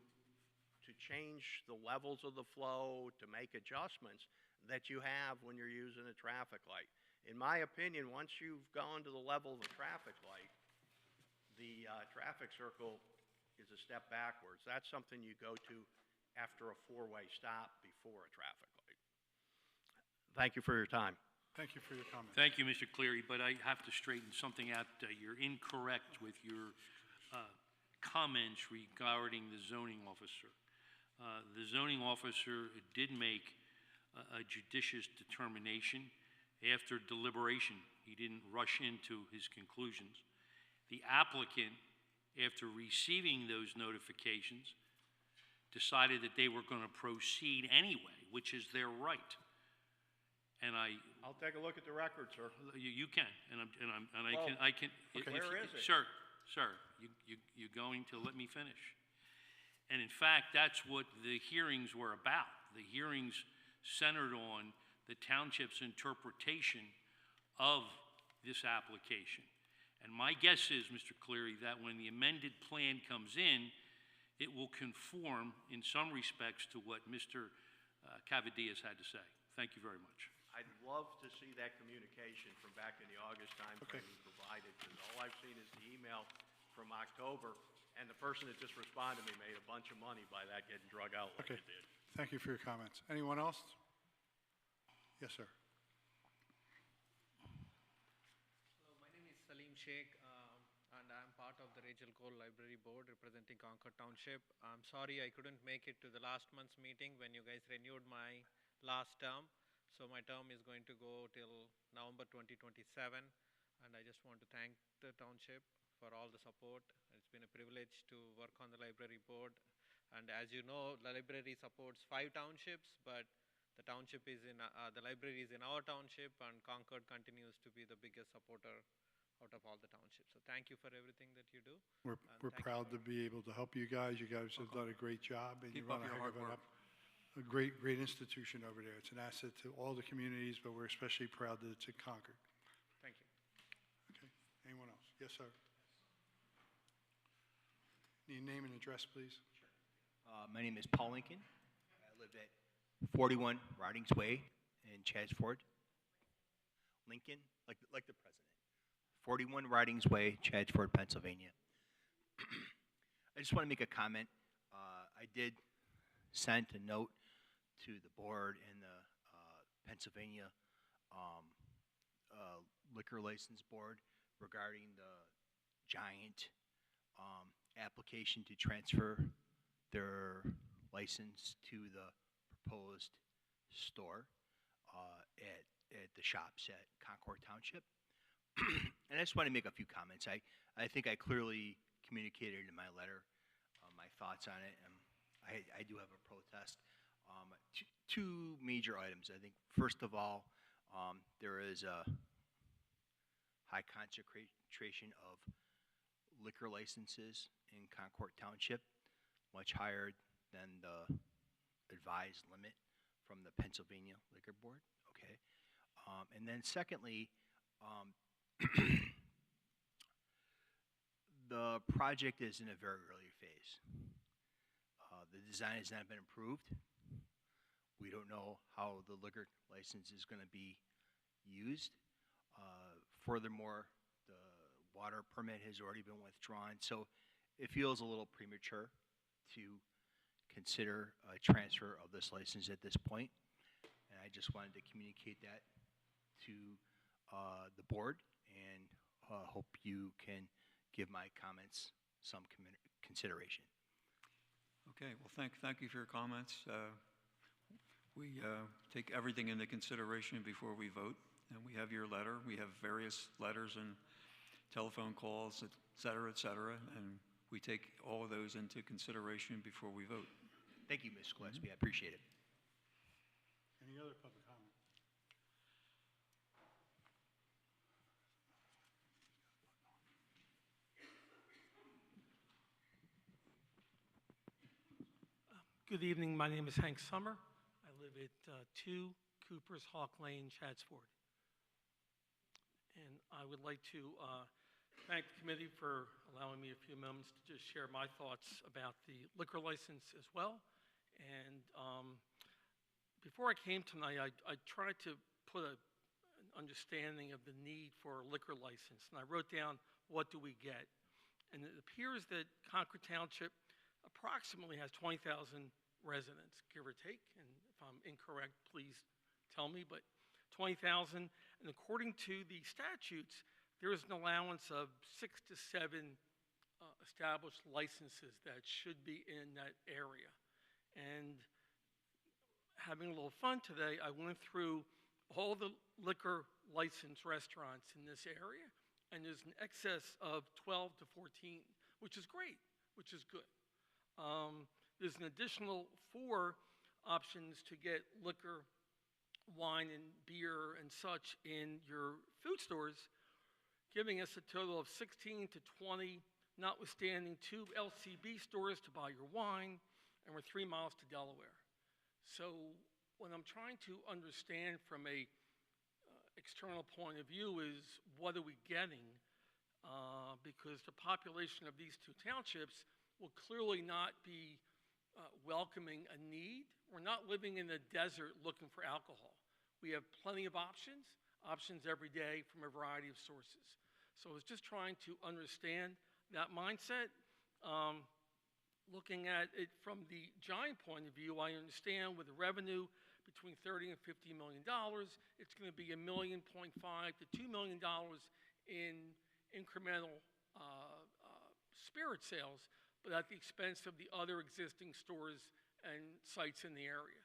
change the levels of the flow, to make adjustments that you have when you're using a traffic light. In my opinion, once you've gone to the level of the traffic light, the traffic circle is a step backwards. That's something you go to after a four-way stop before a traffic light. Thank you for your time. Thank you for your comment. Thank you, Mr. Cleary, but I have to straighten something out. You're incorrect with your comments regarding the zoning officer. The zoning officer did make a judicious determination after deliberation. He didn't rush into his conclusions. The applicant, after receiving those notifications, decided that they were going to proceed anyway, which is their right. And I'll take a look at the record, sir. you can, and I can. Okay. Where is it? Sir, you're going to let me finish. And in fact, that's what the hearings were about. The hearings centered on the township's interpretation of this application. And my guess is, Mr. Cleary, that when the amended plan comes in, it will conform in some respects to what Mr. Cavadillas had to say. Thank you very much. I'd love to see that communication from back in the August timeframe you provided, because all I've seen is the email from October, and the person that just responded to me made a bunch of money by that getting drug out like it did. Thank you for your comments. Anyone else? Yes, sir. Hello, my name is Salim Sheikh, and I'm part of the Rachel Cole Library Board representing Concord Township. I'm sorry I couldn't make it to the last month's meeting when you guys renewed my last term. So my term is going to go till November 2027, and I just want to thank the township for all the support. It's been a privilege to work on the library board. And as you know, the library supports 5 townships, but the township is in, the library is in our township, and Concord continues to be the biggest supporter out of all the townships. So thank you for everything that you do. We're proud to be able to help you guys. You guys have done a great job, and you Keep up run a your heck hard of work. a great institution over there. It's an asset to all the communities, but we're especially proud that it's in Concord. Thank you. Okay. Anyone else? Yes, sir. Need name and address, please. My name is Paul Lincoln. I live at 41 Ridings Way in Chadford. Lincoln, like the president. 41 Ridings Way, Chadford, Pennsylvania. I just want to make a comment. I did send a note to the board and the Pennsylvania Liquor License Board regarding the Giant application to transfer their license to the proposed store at the shops at Concord Township. And I just want to make a few comments. I think I clearly communicated in my letter my thoughts on it. I do have a protest. Two major items. I think, first of all, there is a high concentration of liquor licenses in Concord Township, much higher than the advised limit from the Pennsylvania Liquor Board, okay? And then secondly, the project is in a very early phase. The design has not been approved. We don't know how the liquor license is going to be used. Furthermore, the water permit has already been withdrawn, so it feels a little premature to consider a transfer of this license at this point. And I just wanted to communicate that to the board, and hope you can give my comments some consideration. Okay, well, thank you for your comments. We take everything into consideration before we vote, and we have your letter. We have various letters and telephone calls, et cetera, and we take all of those into consideration before we vote. Thank you, Ms. Gillespie. I appreciate it. Any other public comment? Good evening. My name is Hank Summer. I live at 2 Cooper's Hawk Lane, Chatsford. And I would like to thank the committee for allowing me a few moments to just share my thoughts about the liquor license as well. And before I came tonight, I tried to put an understanding of the need for a liquor license. And I wrote down, what do we get? And it appears that Concord Township approximately has 20,000 residents, give or take. And if I'm incorrect, please tell me, but 20,000. And according to the statutes, there is an allowance of 6 to 7 established licenses that should be in that area. And having a little fun today, I went through all the liquor licensed restaurants in this area, and there's an excess of 12 to 14, which is great, which is good. There's an additional 4 options to get liquor, wine and beer and such in your food stores, giving us a total of 16 to 20, notwithstanding 2 LCB stores to buy your wine, and we're 3 miles to Delaware. So what I'm trying to understand from a external point of view is, what are we getting? Because the population of these 2 townships will clearly not be welcoming a need. We're not living in the desert looking for alcohol. We have plenty of options every day from a variety of sources. So I was just trying to understand that mindset. Looking at it from the giant point of view, I understand with a revenue between $30 and $50 million, it's going to be $1.5 million to $2 million in incremental spirit sales, but at the expense of the other existing stores and sites in the area.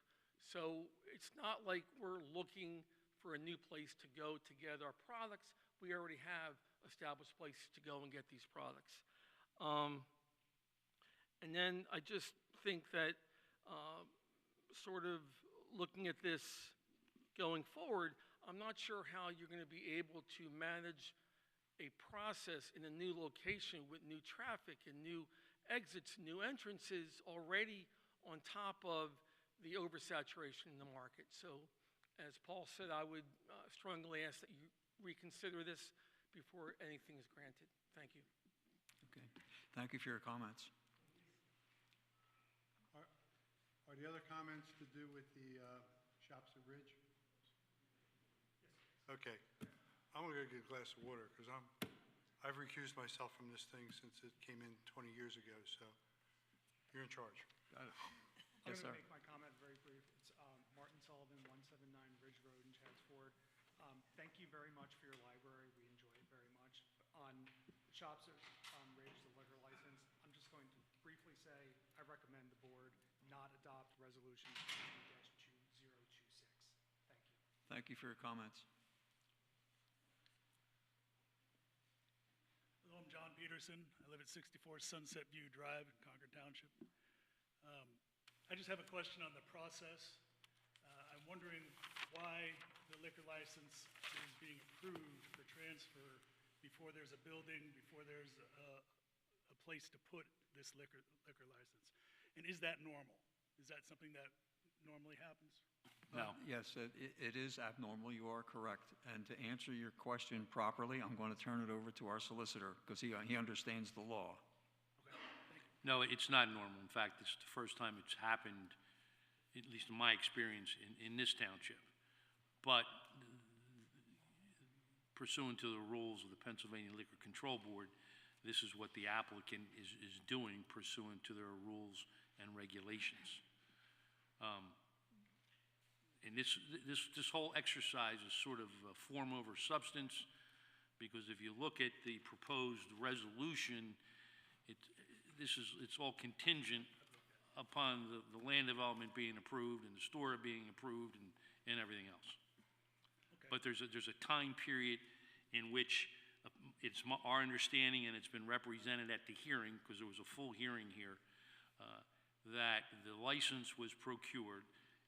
So it's not like we're looking for a new place to go to get our products. We already have established places to go and get these products. And then I just think that sort of looking at this going forward, I'm not sure how you're going to be able to manage a process in a new location with new traffic and new exits, new entrances already on top of the oversaturation in the market. So as Paul said, I would strongly ask that you reconsider this before anything is granted. Thank you. Okay. Thank you for your comments. Are the other comments to do with the shops at Ridge? Yes. Okay. I'm going to go get a glass of water because I've recused myself from this thing since it came in 20 years ago, so you're in charge. Got it. I'm Yes, going sir. to make my comment very brief. It's Martin Sullivan, 179 Ridge Road in Chatsford. Thank you very much for your library. We enjoy it very much. On shops on Ridge, the liquor license, I'm just going to briefly say I recommend the board not adopt resolution 20-2026. Thank you. Thank you for your comments. Hello, I'm John Peterson. I live at 64 Sunset View Drive in Concord Township. I just have a question on the process. I'm wondering why the liquor license is being approved for transfer before there's a building, before there's a place to put this liquor license. And is that normal? Is that something that normally happens? No. Yes, it is abnormal, you are correct. And to answer your question properly, I'm going to turn it over to our solicitor, because he understands the law. No, it's not normal. In fact, it's the first time it's happened, at least in my experience, in this township. But pursuant to the rules of the Pennsylvania Liquor Control Board, this is what the applicant is doing pursuant to their rules and regulations. And this whole exercise is sort of form over substance, because if you look at the proposed resolution, it's all contingent upon the land development being approved and the store being approved and everything else. Okay. But there's a time period in which it's our understanding, and it's been represented at the hearing, because there was a full hearing here, that the license was procured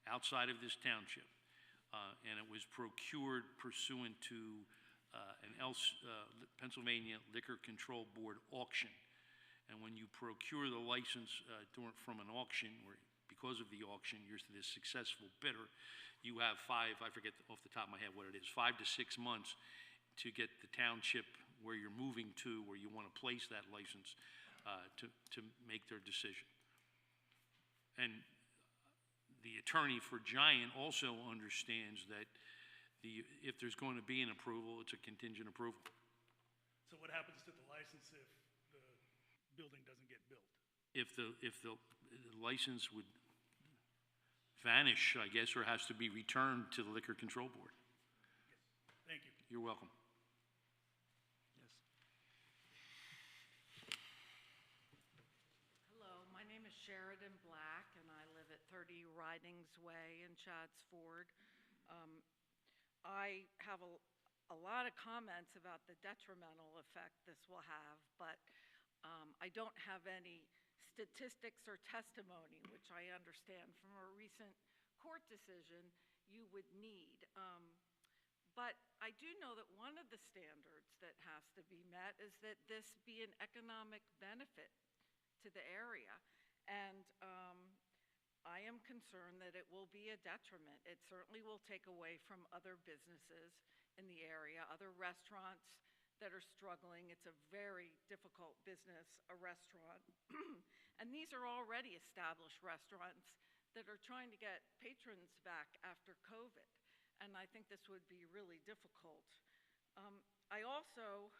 outside of this township, and it was procured pursuant to Pennsylvania Liquor Control Board auction. And when you procure the license from an auction, or because of the auction, you're the successful bidder, you have I forget off the top of my head what it is, 5 to 6 months to get the township where you're moving to, where you want to place that license, to make their decision. And the attorney for Giant also understands that if there's going to be an approval, it's a contingent approval. So what happens to the license if the building doesn't get built? If the license would vanish, I guess, or has to be returned to the Liquor Control Board. Thank you. You're welcome. Yes. Hello, my name is Sheridan Black, and I live at 30 Ridings Way in Chadds Ford. I have a lot of comments about the detrimental effect this will have, but I don't have any statistics or testimony, which I understand from a recent court decision you would need. But I do know that one of the standards that has to be met is that this be an economic benefit to the area. And I am concerned that it will be a detriment. It certainly will take away from other businesses in the area, other restaurants that are struggling. It's a very difficult business, a restaurant. And these are already established restaurants that are trying to get patrons back after COVID. And I think this would be really difficult. I also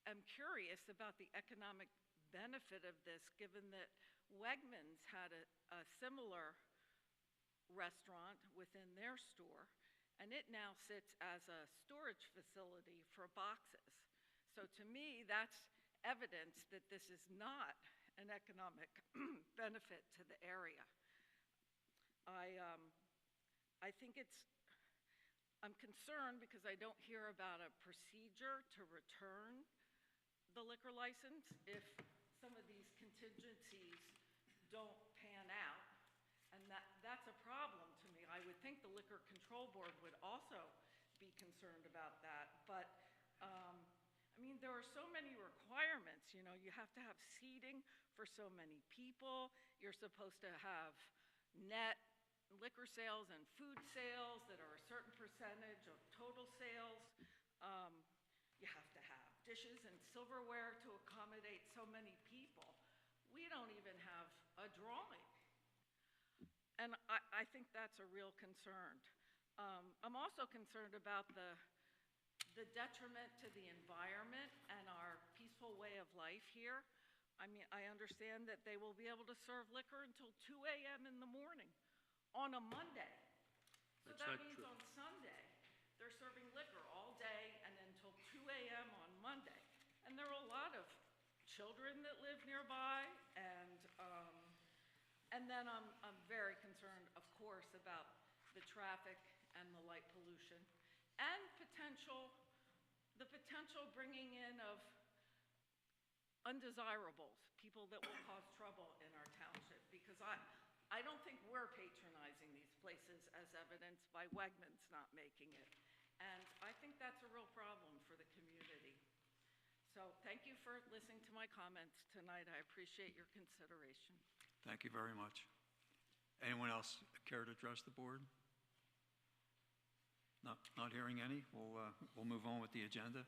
am curious about the economic benefit of this, given that Wegmans had a similar restaurant within their store, and it now sits as a storage facility for boxes. So to me, that's evidence that this is not an economic benefit to the area. I'm concerned because I don't hear about a procedure to return the liquor license if some of these contingencies don't pan out. And that's a problem to me. I would think the Liquor Control Board would also be concerned about that. But, I mean, there are so many requirements. You know, you have to have seating for so many people. You're supposed to have net liquor sales and food sales that are a certain percentage of total sales. You have to have dishes and silverware to accommodate so many people. We don't even have a drawing. And I think that's a real concern. I'm also concerned about the detriment to the environment and our peaceful way of life here. I mean, I understand that they will be able to serve liquor until 2 a.m. in the morning on a Monday. So That's that not means true. on Sunday, they're serving liquor all day and until 2 a.m. on Monday. And there are a lot of children that live nearby, and then I'm very concerned, of course, about the traffic and the light pollution and the potential bringing in of undesirables, people that will cause trouble in our township, because I don't think we're patronizing these places as evidenced by Wegmans not making it. And I think that's a real problem for the community. So thank you for listening to my comments tonight. I appreciate your consideration. Thank you very much. Anyone else care to address the board? Not hearing any. We'll move on with the agenda.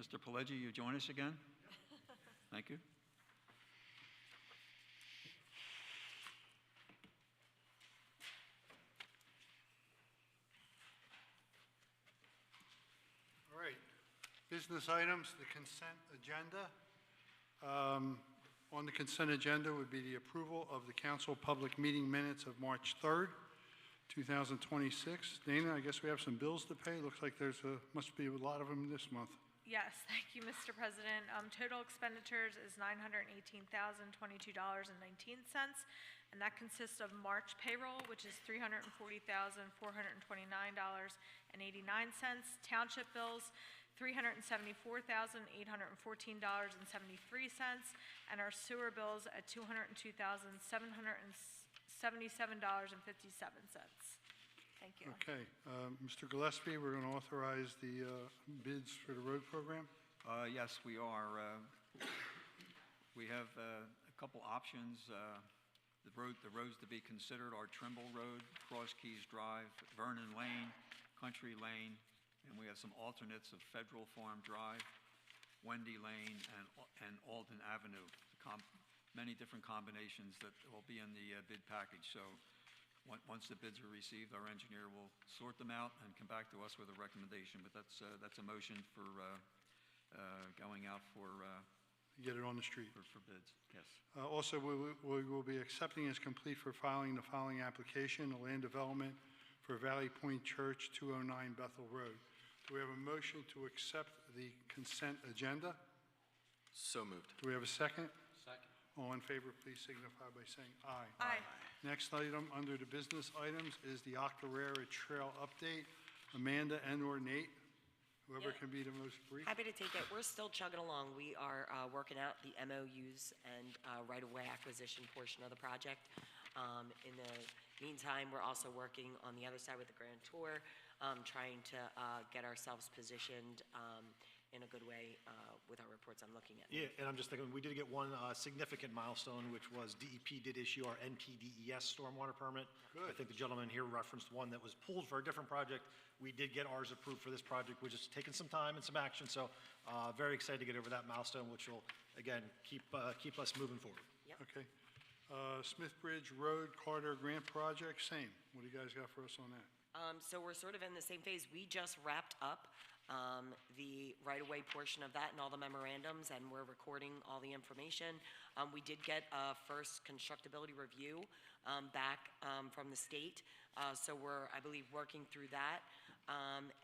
Mr. Pileggi, you join us again? Thank you. All right, business items, the consent agenda. On the consent agenda would be the approval of the council public meeting minutes of March 3rd, 2026. Dana, I guess we have some bills to pay. Looks like must be a lot of them this month. Yes, thank you, Mr. President. Total expenditures is $918,022.19, and that consists of March payroll, which is $340,429.89, township bills, $374,814.73, and our sewer bills at $202,777.57. Thank you. Okay, Mr. Gillespie, we're going to authorize the bids for the road program. Yes, we are. We have a couple options. The roads to be considered are Trimble Road, Cross Keys Drive, Vernon Lane, Country Lane, and we have some alternates of Federal Farm Drive, Wendy Lane, and Alden Avenue. Many different combinations that will be in the bid package. So once the bids are received, our engineer will sort them out and come back to us with a recommendation. But that's a motion for going out for get it on the street for bids. Yes. Also, we will be accepting as complete for filing the following application: the land development for Valley Point Church, 209 Bethel Road. Do we have a motion to accept the consent agenda? So moved. Do we have a second? Second. All in favor, please signify by saying aye. Aye. Next item under the business items is the Octorara Trail update. Amanda and/or Nate, whoever can be the most brief. Happy to take it. We're still chugging along. We are working out the MOUs and right-of-way acquisition portion of the project. In the meantime, we're also working on the other side with the Grand Tour, trying to get ourselves positioned in a good way with our reports I'm looking at. Yeah, and I'm just thinking, we did get one significant milestone, which was DEP did issue our NPDES stormwater permit. Good. I think the gentleman here referenced one that was pulled for a different project. We did get ours approved for this project, which has taken some time and some action, so very excited to get over that milestone, which will, again, keep us moving forward. Yep. Okay. Smithbridge Road Carter Grant Project, same. What do you guys got for us on that? So we're sort of in the same phase. We just wrapped up the right-of-way portion of that and all the memorandums, and we're recording all the information. We did get a first constructability review back from the state, so we're, I believe, working through that,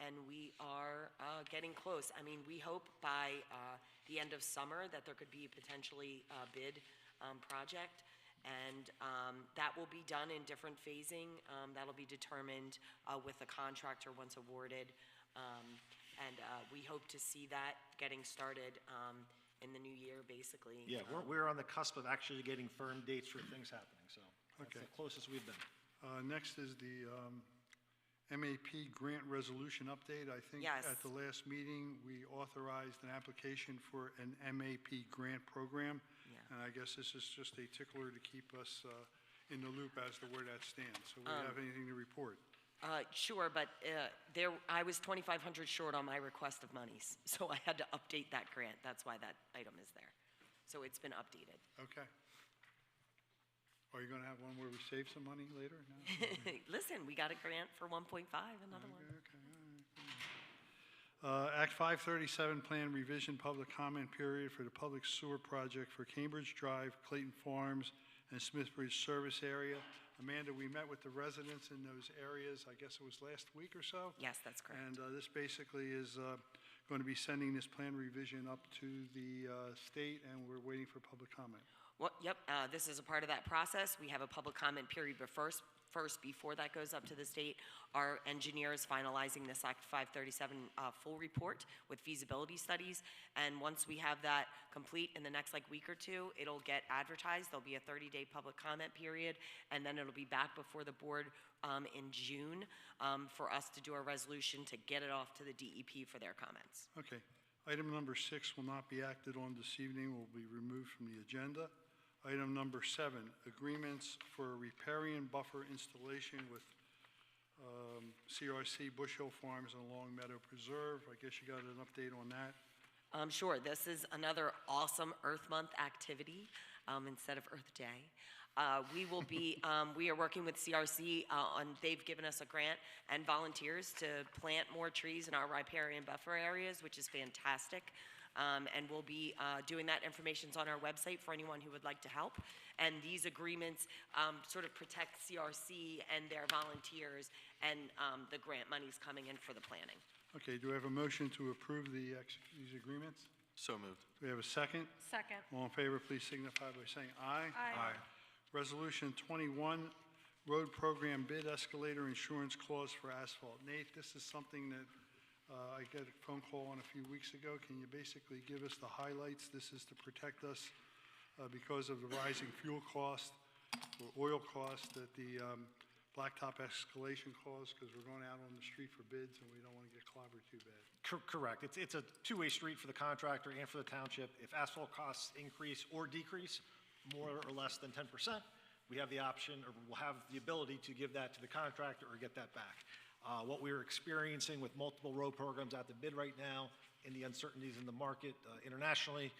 and we are getting close. I mean, we hope by the end of summer that there could be potentially a bid project. And that will be done in different phasing. That'll be determined with the contractor once awarded. And we hope to see that getting started in the new year, basically. Yeah, we're on the cusp of actually getting firm dates for things happening, so that's the closest we've been. Next is the MAP grant resolution update. I think Yes. at the last meeting, we authorized an application for an MAP grant program. And I guess this is just a tickler to keep us in the loop as to where that stands. So we have anything to report? Sure, but I was $2,500 short on my request of monies, so I had to update that grant. That's why that item is there. So it's been updated. Okay. Are you going to have one where we save some money later? No? Listen, we got a grant for 1.5, another one. Okay. Act 537 Plan Revision Public Comment Period for the Public Sewer Project for Cambridge Drive, Clayton Farms, and Smithbridge Service Area. Amanda, we met with the residents in those areas, I guess it was last week or so? Yes, that's correct. And this basically is going to be sending this plan revision up to the state, and we're waiting for public comment. Well, yep, this is a part of that process. We have a public comment period, but first, before that goes up to the state, our engineer is finalizing this Act 537 full report with feasibility studies. And once we have that complete in the next week or two, it'll get advertised. There'll be a 30-day public comment period, and then it'll be back before the board in June for us to do a resolution to get it off to the DEP for their comments. Okay. Item number 6 will not be acted on this evening, will be removed from the agenda. Item number 7, agreements for riparian buffer installation with CRC Bush Hill Farms and Long Meadow Preserve. I guess you got an update on that? Sure, this is another awesome Earth Month activity instead of Earth Day. We are working with CRC they've given us a grant and volunteers to plant more trees in our riparian buffer areas, which is fantastic. And we'll be doing that. Information's on our website for anyone who would like to help. And these agreements sort of protect CRC and their volunteers and the grant monies coming in for the planning. Okay, do we have a motion to approve these agreements? So moved. Do we have a second? Second. All in favor, please signify by saying aye. Aye. Resolution 21, road program bid escalator insurance clause for asphalt. Nate, this is something that I got a phone call on a few weeks ago. Can you basically give us the highlights? This is to protect us because of the rising fuel cost or oil cost that the blacktop escalation caused, because we're going out on the street for bids and we don't want to get clobbered too bad. Correct. It's a two-way street for the contractor and for the township. If asphalt costs increase or decrease more or less than 10%, we have the option, or we'll have the ability to give that to the contractor or get that back. What we're experiencing with multiple road programs out to bid right now, and the uncertainties in the market internationally,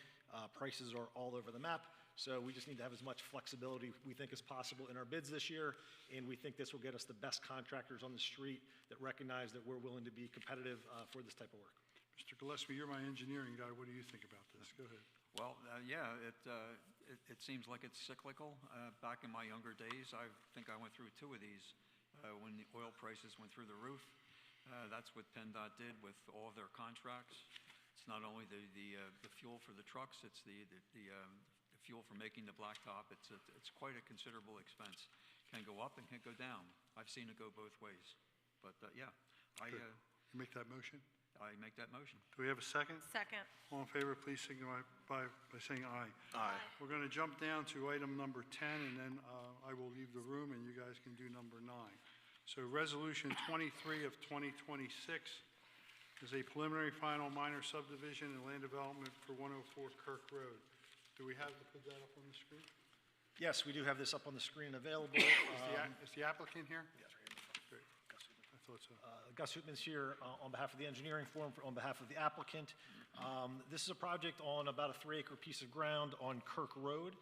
prices are all over the map. So we just need to have as much flexibility, we think, as possible in our bids this year, and we think this will get us the best contractors on the street that recognize that we're willing to be competitive for this type of work. Mr. Gillespie, you're my engineering guy. What do you think about this? Go ahead. Well, yeah, it seems like it's cyclical. Back in my younger days, I think I went through 2 of these when the oil prices went through the roof. That's what PennDOT did with all of their contracts. It's not only the fuel for the trucks, it's the fuel for making the blacktop. It's quite a considerable expense. Can go up and can go down. I've seen it go both ways. But yeah, You make that motion? I make that motion. Do we have a second? Second. All in favor, please signify by saying aye. Aye. We're going to jump down to item number 10, and then I will leave the room, and you guys can do number 9. So Resolution 23 of 2026 is a preliminary final minor subdivision and land development for 104 Kirk Road. Do we have to put that up on the screen? Yes, we do have this up on the screen available. Is the applicant here? Yes, right here. Great. I thought so. Gus Hoopman's here on behalf of the engineering firm, on behalf of the applicant. This is a project on about a 3-acre piece of ground on Kirk Road.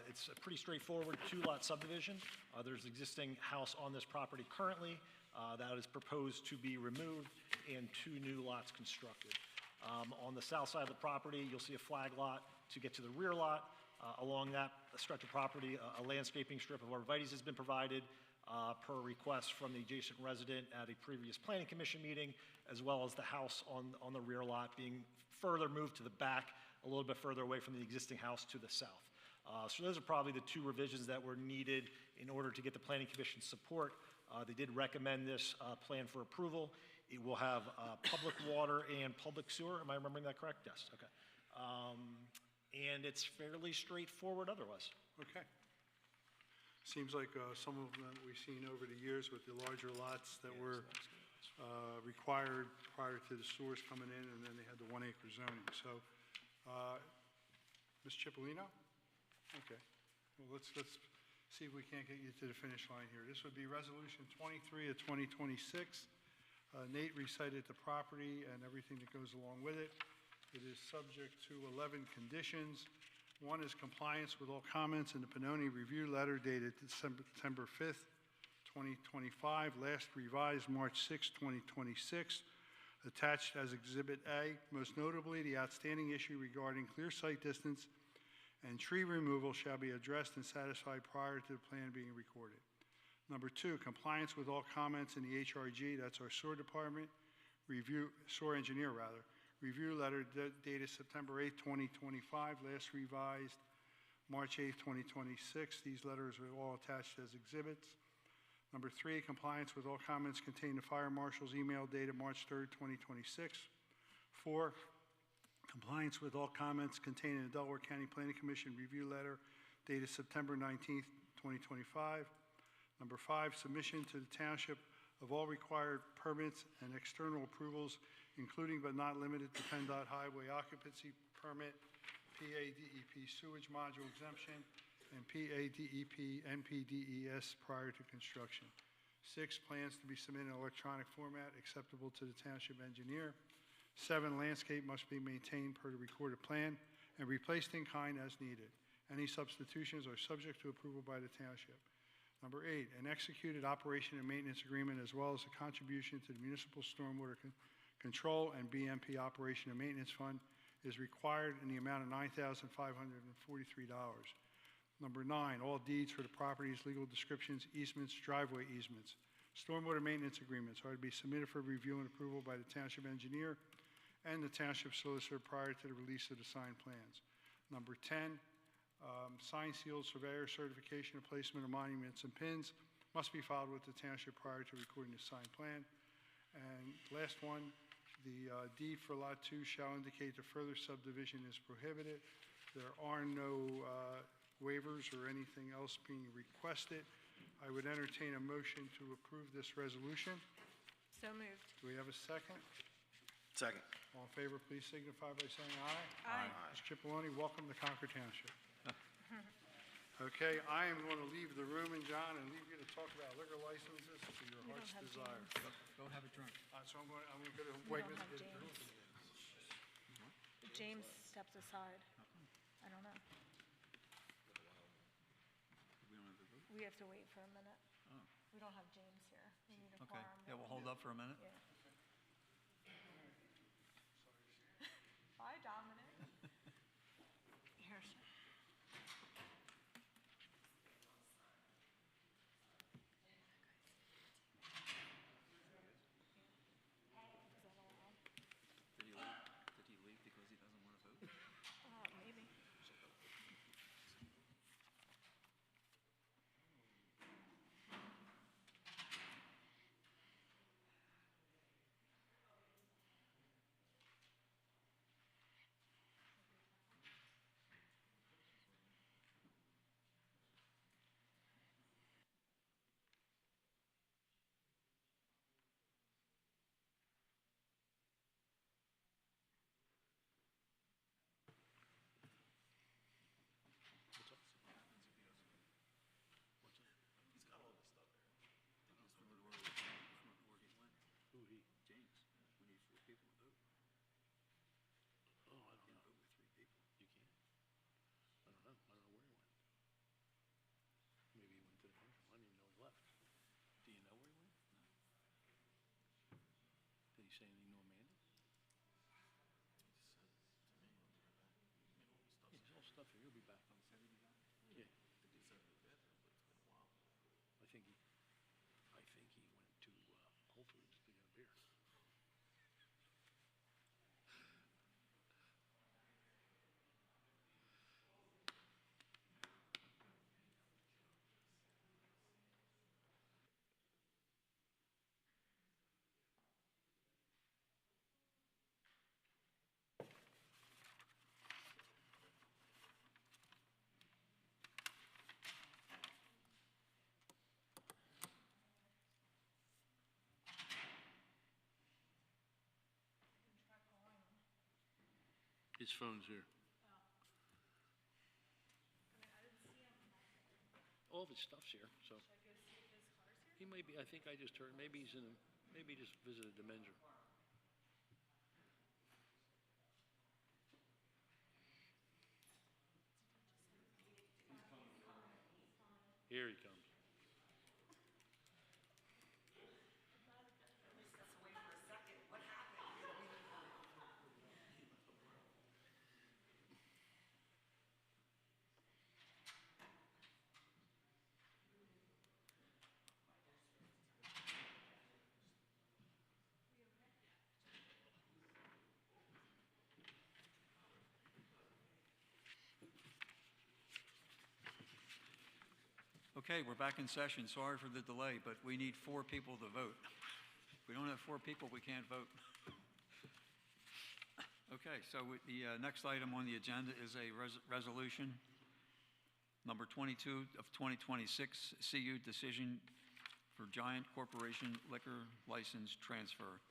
It's a pretty straightforward 2-lot subdivision. There's an existing house on this property currently that is proposed to be removed and 2 new lots constructed. On the south side of the property, you'll see a flag lot to get to the rear lot. Along that stretch of property, a landscaping strip of arborvitaes has been provided per request from the adjacent resident at a previous planning commission meeting, as well as the house on the rear lot being further moved to the back, a little bit further away from the existing house to the south. So those are probably the 2 revisions that were needed in order to get the planning commission's support. They did recommend this plan for approval. It will have public water and public sewer. Am I remembering that correct? Yes, okay. And it's fairly straightforward otherwise. Okay. Seems like some of them that we've seen over the years with the larger lots that were required prior to the sewers coming in, and then they had the 1-acre zoning. So, Ms. Cipollino? Okay. Well, let's see if we can't get you to the finish line here. This would be Resolution 23 of 2026. Nate recited the property and everything that goes along with it. It is subject to 11 conditions. 1 is compliance with all comments in the Pannoni Review Letter dated September 5th, 2025, last revised March 6, 2026, attached as Exhibit A, most notably the outstanding issue regarding clear sight distance and tree removal shall be addressed and satisfied prior to the plan being recorded. Number 2, compliance with all comments in the HRG, that's our sewer department, sewer engineer rather, review letter dated September 8, 2025, last revised March 8, 2026. These letters are all attached as exhibits. Number 3, compliance with all comments contained in the fire marshal's email dated March 3, 2026. 4, compliance with all comments contained in the Delaware County Planning Commission review letter dated September 19, 2025. Number 5, submission to the township of all required permits and external approvals including but not limited to PennDOT highway occupancy permit, PADEP sewage module exemption, and PADEP NPDES prior to construction. 6, plans to be submitted in electronic format acceptable to the township engineer. 7, landscape must be maintained per the recorded plan and replaced in kind as needed. Any substitutions are subject to approval by the township. Number 8, an executed operation and maintenance agreement as well as a contribution to the municipal stormwater control and BMP operation and maintenance fund is required in the amount of $9,543. Number 9, all deeds for the properties, legal descriptions, easements, driveway easements, stormwater maintenance agreements are to be submitted for review and approval by the township engineer and the township solicitor prior to the release of the signed plans. Number 10, signed, sealed surveyor certification of placement of monuments and pins must be filed with the township prior to recording the signed plan. And last one, the deed for Lot 2 shall indicate the further subdivision is prohibited. There are no waivers or anything else being requested. I would entertain a motion to approve this resolution. So moved. Do we have a second? Second. All in favor, please signify by saying aye. Aye. Mr. Cipollone, welcome to Concord Township. Okay, I am going to leave the room, and John, and leave you to talk about liquor licenses to your We don't heart's have desire. Go have a drink. So I'm going to go to We Wegmans. don't have and get- James. James steps aside. I don't know. We don't have a vote? We have to wait for a minute. Oh, We don't have James here. We need a okay. quorum. Yeah, we'll hold up for a minute. Yeah. Bye, Dominic. Here's. Is that allowed? Did he leave? Did he leave because he doesn't want to vote? Maybe. Who he? James. We need 4 people to vote. Oh, I don't Can't know. vote with 3 people. You can't? I don't know. I don't know where he went. Maybe he went to the country. I didn't even know he left. Do you know where he went? No. Did he say anything to Amanda? Yeah, there's all stuff here. He'll be back. Yeah. I think he went to Whole Foods to get a beer. His phone's here. All of his stuff's here, so. He may be, I think I just heard, maybe he's in, maybe he just visited the men's room. Here he comes. Okay, we're back in session. Sorry for the delay, but we need 4 people to vote. If we don't have 4 people, we can't vote. Okay, so the next item on the agenda is a resolution, number 22 of 2026, CU decision for Giant Corporation liquor license transfer.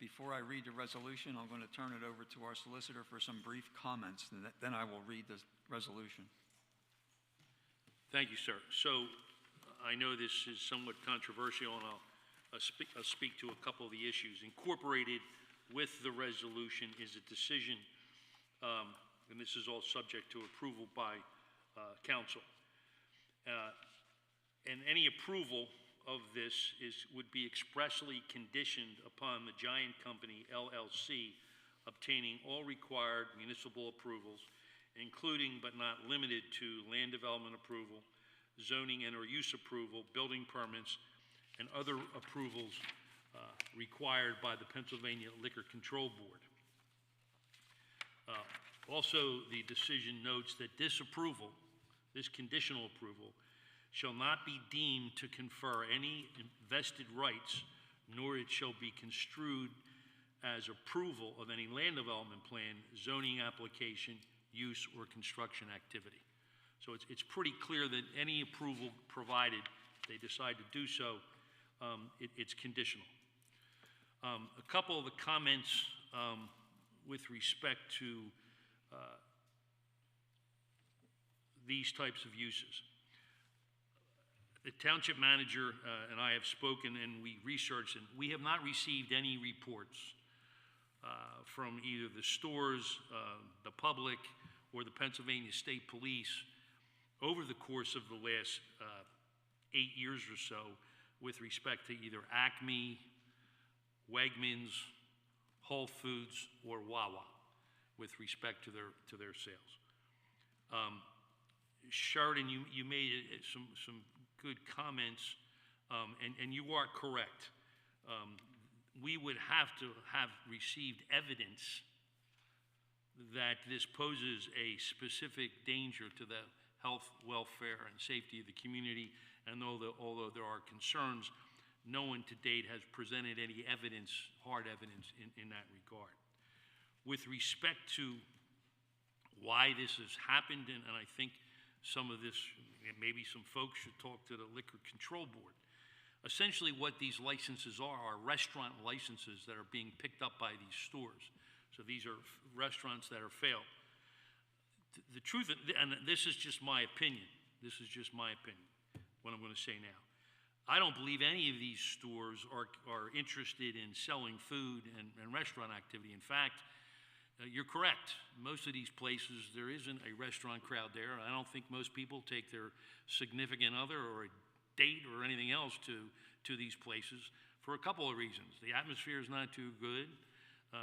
Before I read the resolution, I'm going to turn it over to our solicitor for some brief comments, and then I will read the resolution. Thank you, sir. So I know this is somewhat controversial, and I'll speak to a couple of the issues. Incorporated with the resolution is a decision, and this is all subject to approval by council. And any approval of this would be expressly conditioned upon the Giant Company LLC obtaining all required municipal approvals, including but not limited to land development approval, zoning and or use approval, building permits, and other approvals required by the Pennsylvania Liquor Control Board. Also, the decision notes that this approval, this conditional approval, shall not be deemed to confer any vested rights, nor it shall be construed as approval of any land development plan, zoning application, use, or construction activity. So it's pretty clear that any approval provided, if they decide to do so, it's conditional. A couple of the comments with respect to these types of uses. The township manager and I have spoken, and we researched, and we have not received any reports from either the stores, the public, or the Pennsylvania State Police over the course of the last 8 years or so with respect to either Acme, Wegmans, Whole Foods, or Wawa with respect to their sales. Sheridan, you made some good comments, and you are correct. We would have to have received evidence that this poses a specific danger to the health, welfare, and safety of the community, and although there are concerns, no one to date has presented any evidence, hard evidence, in that regard. With respect to why this has happened, and I think some of this, maybe some folks should talk to the Liquor Control Board. Essentially what these licenses are restaurant licenses that are being picked up by these stores. So these are restaurants that are failed. The truth, and this is just my opinion, what I'm going to say now. I don't believe any of these stores are interested in selling food and restaurant activity. In fact, you're correct. Most of these places, there isn't a restaurant crowd there. I don't think most people take their significant other or a date or anything else to these places for a couple of reasons. The atmosphere is not too good.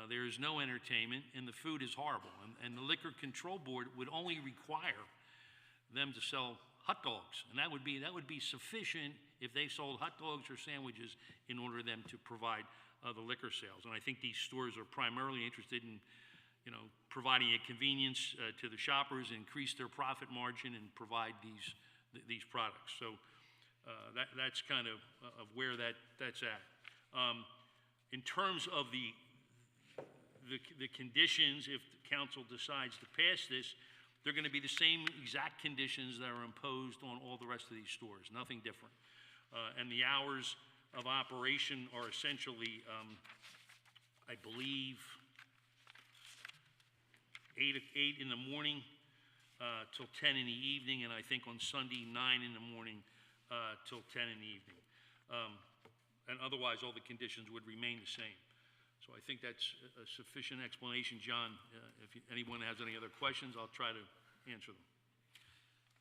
There is no entertainment, and the food is horrible. And the Liquor Control Board would only require them to sell hot dogs, and that would be sufficient if they sold hot dogs or sandwiches in order for them to provide the liquor sales. And I think these stores are primarily interested in, providing a convenience to the shoppers, increase their profit margin, and provide these products. So that's kind of where that's at. In terms of the conditions, if the council decides to pass this, they're going to be the same exact conditions that are imposed on all the rest of these stores, nothing different. And the hours of operation are essentially, I believe, 8 in the morning till 10 in the evening, and I think on Sunday, 9 in the morning till 10 in the evening. And otherwise, all the conditions would remain the same. So I think that's a sufficient explanation. John, if anyone has any other questions, I'll try to answer them.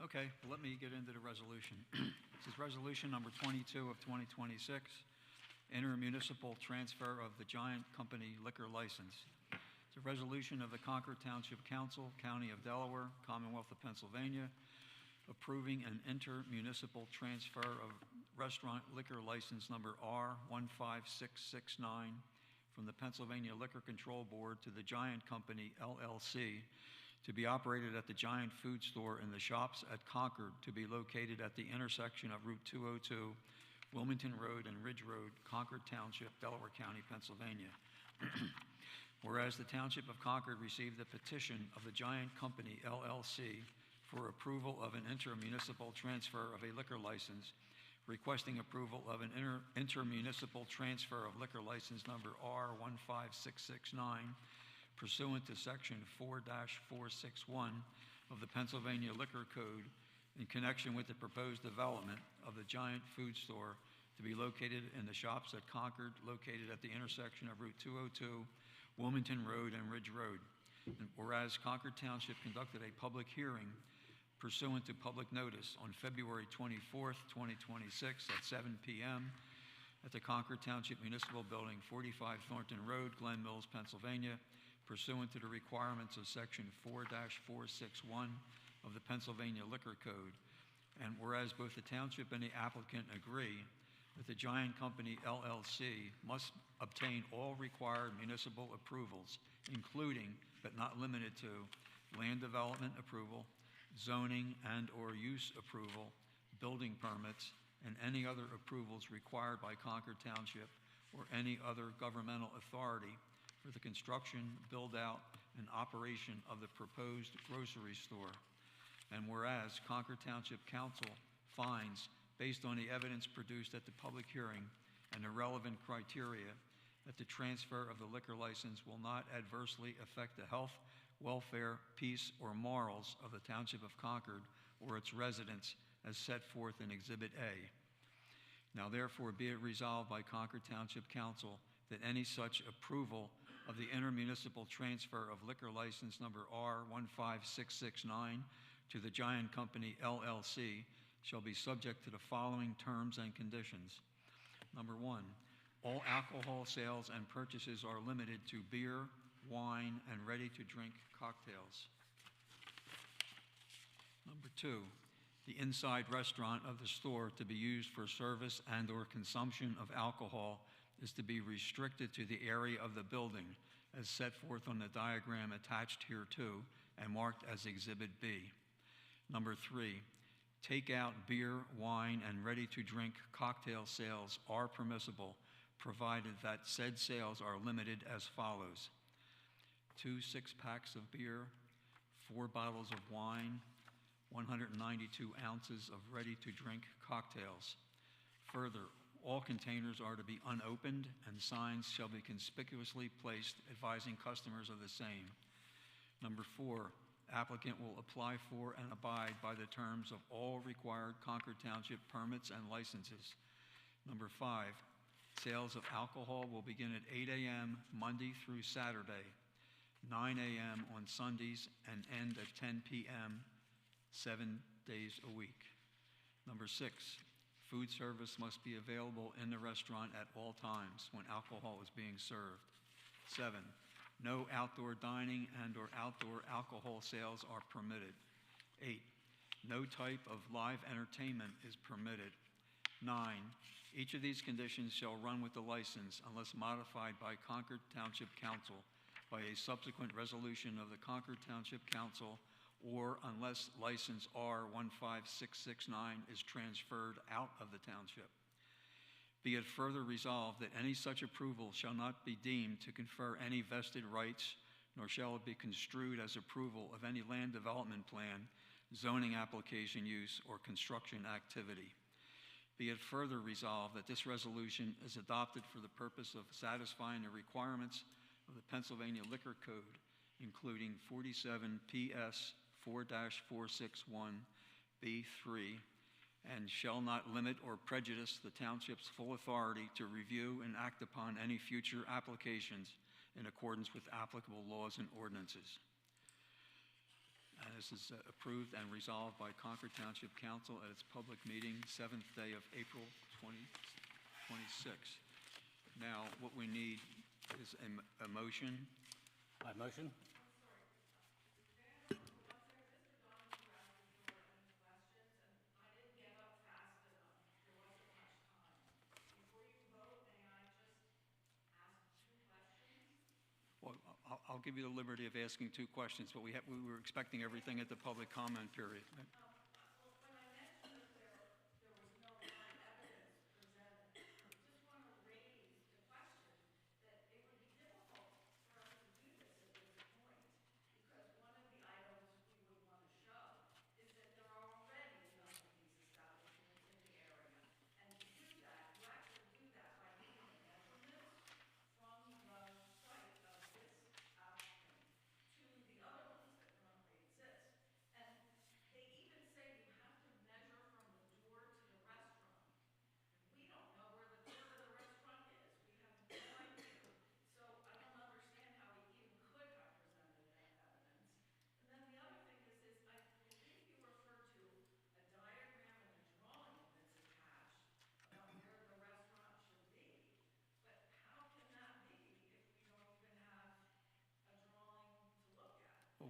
Okay, well, let me get into the resolution. This is resolution number 22 of 2026, intermunicipal transfer of the Giant Company liquor license. It's a resolution of the Concord Township Council, County of Delaware, Commonwealth of Pennsylvania, approving an intermunicipal transfer of restaurant liquor license number R15669 from the Pennsylvania Liquor Control Board to the Giant Company, LLC, to be operated at the Giant Food Store in the Shops at Concord, to be located at the intersection of Route 202, Wilmington Road and Ridge Road, Concord Township, Delaware County, Pennsylvania. Whereas the Township of Concord received the petition of the Giant Company, LLC, for approval of an intermunicipal transfer of a liquor license requesting approval of an intermunicipal transfer of liquor license number R15669 pursuant to Section 4-461 of the Pennsylvania Liquor Code in connection with the proposed development of the Giant Food Store to be located in the Shops at Concord, located at the intersection of Route 202, Wilmington Road, and Ridge Road. And whereas Concord Township conducted a public hearing pursuant to public notice on February 24th, 2026 at 7 p.m. at the Concord Township Municipal Building, 45 Thornton Road, Glen Mills, Pennsylvania, pursuant to the requirements of Section 4-461 of the Pennsylvania Liquor Code. And whereas both the township and the applicant agree that the Giant Company LLC must obtain all required municipal approvals, including but not limited to land development approval, zoning and/or use approval, building permits, and any other approvals required by Concord Township or any other governmental authority for the construction, build-out, and operation of the proposed grocery store. And whereas Concord Township Council finds, based on the evidence produced at the public hearing and the relevant criteria, that the transfer of the liquor license will not adversely affect the health, welfare, peace, or morals of the Township of Concord or its residents as set forth in Exhibit A. Now therefore be it resolved by Concord Township Council that any such approval of the intermunicipal transfer of liquor license number R15669 to the Giant Company LLC shall be subject to the following terms and conditions. Number one, all alcohol sales and purchases are limited to beer, wine, and ready-to-drink cocktails. Number two, the inside restaurant of the store to be used for service and/or consumption of alcohol is to be restricted to the area of the building as set forth on the diagram attached hereto and marked as Exhibit B. Number three, takeout beer, wine, and ready-to-drink cocktail sales are permissible, provided that said sales are limited as follows: 2 6-packs of beer, 4 bottles of wine, 192 ounces of ready-to-drink cocktails. Further, all containers are to be unopened, and signs shall be conspicuously placed advising customers of the same. Number four, applicant will apply for and abide by the terms of all required Concord Township permits and licenses. Number five, sales of alcohol will begin at 8 a.m. Monday through Saturday, 9 a.m. on Sundays, and end at 10 p.m. 7 days a week. Number six, food service must be available in the restaurant at all times when alcohol is being served. 7, no outdoor dining and/or outdoor alcohol sales are permitted. 8, no type of live entertainment is permitted. 9, each of these conditions shall run with the license unless modified by Concord Township Council by a subsequent resolution of the Concord Township Council, or unless license R15669 is transferred out of the township. Be it further resolved that any such approval shall not be deemed to confer any vested rights, nor shall it be construed as approval of any land development plan, zoning application use, or construction activity. Be it further resolved that this resolution is adopted for the purpose of satisfying the requirements of the Pennsylvania Liquor Code, including 47 PS 4-461B3, and shall not limit or prejudice the township's full authority to review and act upon any future applications in accordance with applicable laws and ordinances. And this is approved and resolved by Concord Township Council at its public meeting, 7th day of April 2026. Now, what we need is a motion. I motion. Well, I'll give you the liberty of asking 2 questions, but we were expecting everything at the public comment period.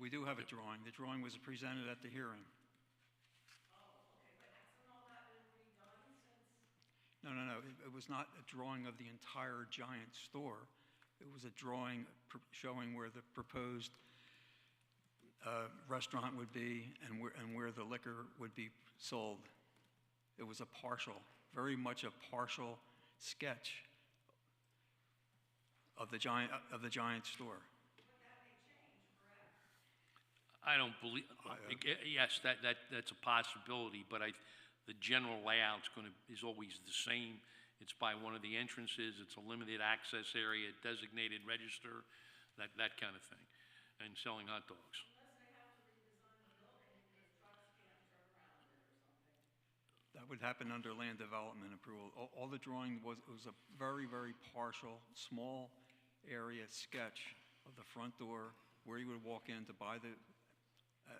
we do have a drawing. The drawing was presented at the hearing. No, no, no, it was not a drawing of the entire Giant store. It was a drawing showing where the proposed restaurant would be and where the liquor would be sold. It was a partial, very much a partial sketch of the Giant store. I don't believe, yes, that's a possibility, but the general layout's is always the same. It's by one of the entrances, it's a limited access area, designated register, that kind of thing, and selling hot dogs. That would happen under land development approval. All the drawing was a very, very partial, small area sketch of the front door, where you would walk in to buy the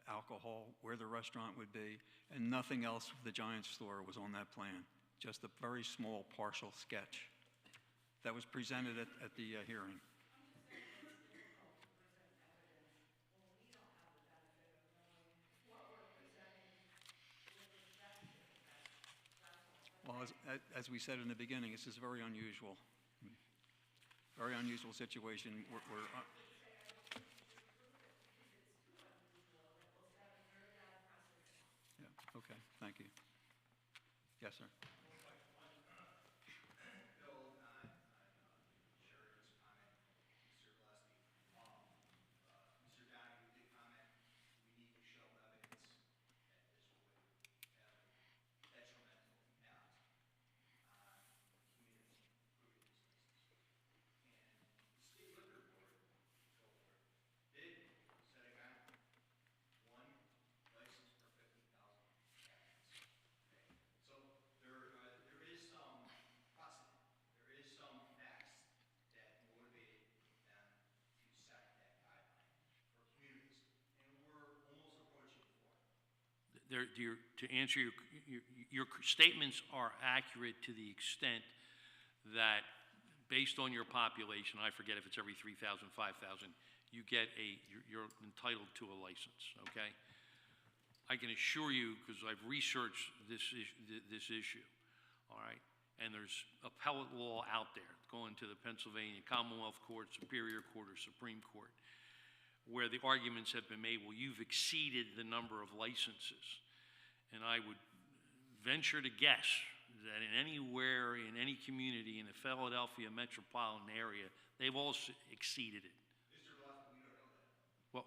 alcohol, where the restaurant would be, and nothing else of the Giant store was on that plan. Just a very small partial sketch that was presented at the hearing. Well, as we said in the beginning, this is very unusual. Very unusual situation. Yeah, okay, thank you. Yes, sir. To answer your statements are accurate to the extent that based on your population, I forget if it's every 3,000, 5,000, you're entitled to a license, okay? I can assure you, because I've researched this issue, all right? And there's appellate law out there going to the Pennsylvania Commonwealth Court, Superior Court, or Supreme Court, where the arguments have been made, well, you've exceeded the number of licenses. And I would venture to guess that in any community in the Philadelphia metropolitan area, they've all exceeded it. Mr. Gillespie, we don't know that. Well,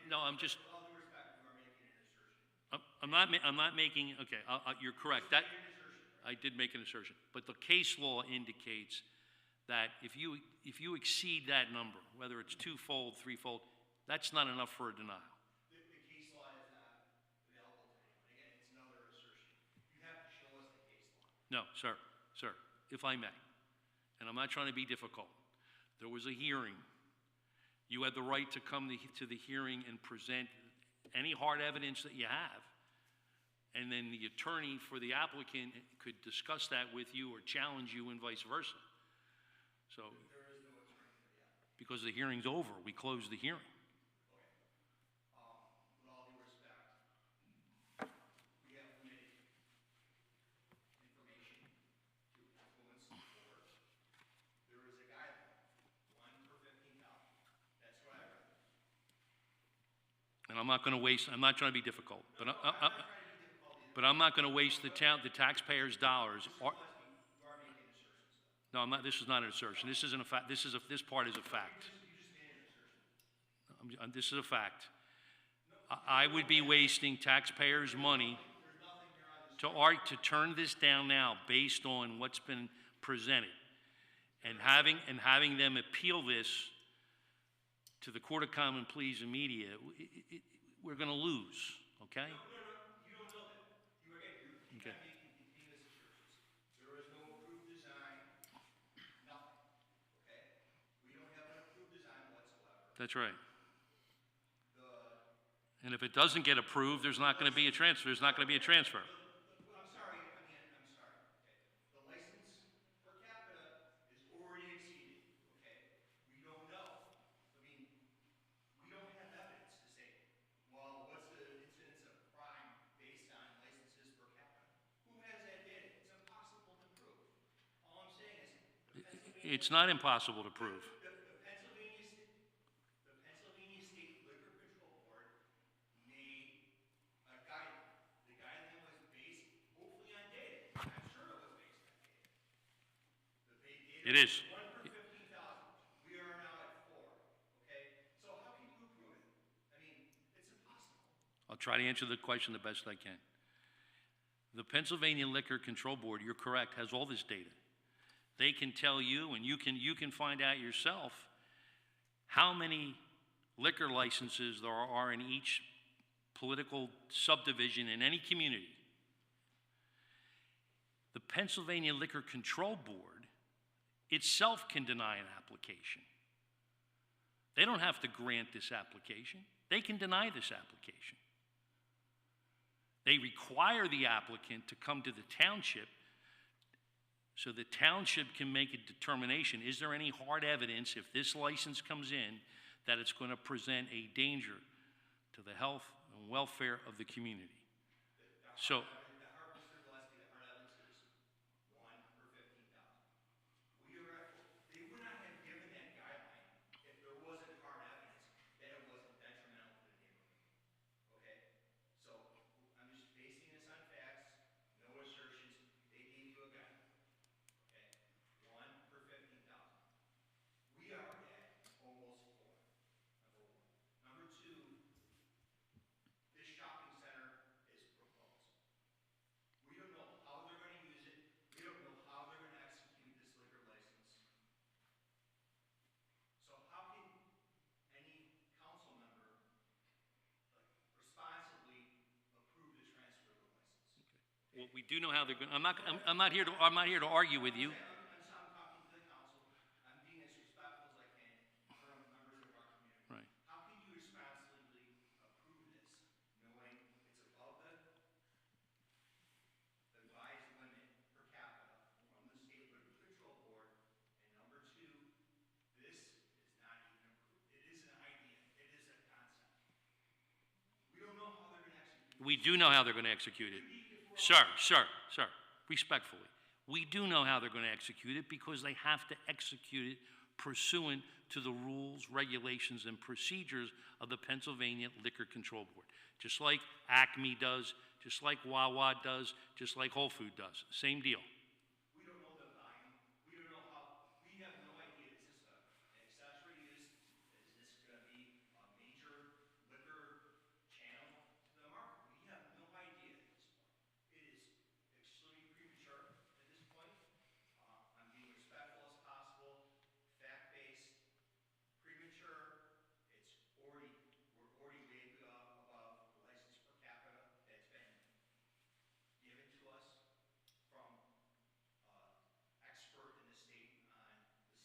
no, I'm just. With all due respect, you are making an assertion. I'm not making, okay, you're correct. That, an assertion, right? I did make an assertion. But the case law indicates that if you exceed that number, whether it's twofold, threefold, that's not enough for a denial. The case law is not available to anyone. Again, it's another assertion. You have to show us the case law. No, sir, if I may, and I'm not trying to be difficult. There was a hearing. You had the right to come to the hearing and present any hard evidence that you have. And then the attorney for the applicant could discuss that with you or challenge you and vice versa. So, there is no attorney for the applicant. Because the hearing's over, we closed the hearing. Okay. With all due respect, we have limited information to influence the board. There is a guideline, 1 per 15,000. That's what I read. And I'm not going to waste, I'm not trying to be difficult, but I'm not trying to be difficult either. but I'm not going to waste the taxpayers' dollars. You are making assertions, though. No, I'm not, this is not an assertion. This isn't a fact. This part is a fact. You just made an assertion. This is a fact. I would be wasting taxpayers' money to turn this down now based on what's been presented, and having them appeal this to the Court of Common Pleas and Media. We're going to lose. Okay. No, you don't know that. You keep Okay. making continuous assertions. There is no approved design, nothing, okay? We don't have an approved design whatsoever. That's right. And if it doesn't get approved, there's not going to be a transfer. I'm sorry, okay. The license per capita is already exceeded, okay? We don't know. I mean, we don't have It's not impossible to prove. The Pennsylvania State Liquor Control Board made a guideline. The guideline was based hopefully on data. I'm sure it was based on data. The data It is. was 1 per 15,000. We are now at 4. Okay? So how can you approve it? I mean, it's impossible. I'll try to answer the question the best I can. The Pennsylvania Liquor Control Board, you're correct, has all this data. They can tell you, and you can find out yourself, how many liquor licenses there are in each political subdivision in any community. The Pennsylvania Liquor Control Board itself can deny an application. They don't have to grant this application. They can deny this application. They require the applicant to come to the township so the township can make a determination. Is there any hard evidence, if this license comes in, that it's going to present a danger to the health and welfare of the community? So, The hard, Mr. Gillespie, the hard evidence is 1 per 15,000. We are at 4. They would not have given that guideline if there wasn't hard evidence that it wasn't detrimental to the neighborhood. Okay? So I'm just basing this on facts, no assertions. They gave you a guideline. Okay? 1 per 15,000. We are at almost 4. Number 1. Number 2, this shopping center is proposed. We don't know how they're going to use it. We don't know how they're going to execute this liquor license. So how can any council member responsibly approve the transfer of the license? well, we do know how they're going. I'm not here to argue with you. I'm talking to the council. I'm being as respectful as I can from members of our community. Right. How can you responsibly approve this, knowing it's above the advised limit per capita from the State Liquor Control Board? And number 2, this is not even approved. It is an idea. It is a concept. We don't know how they're going to execute it. We do know how they're going to execute it. Sir, respectfully. We do know how they're going to execute it because they have to execute it pursuant to the rules, regulations, and procedures of the Pennsylvania Liquor Control Board. Just like Acme does, just like Wawa does, just like Whole Food does. Same deal. We don't know the volume. We don't know how. We have no idea. Is this an accessory use? Is this going to be a major liquor channel to the market? We have no idea at this point. It is extremely premature at this point. I'm being respectful as possible, fact-based, premature. We're already way above the license per capita that's been given to us from expert in the state on the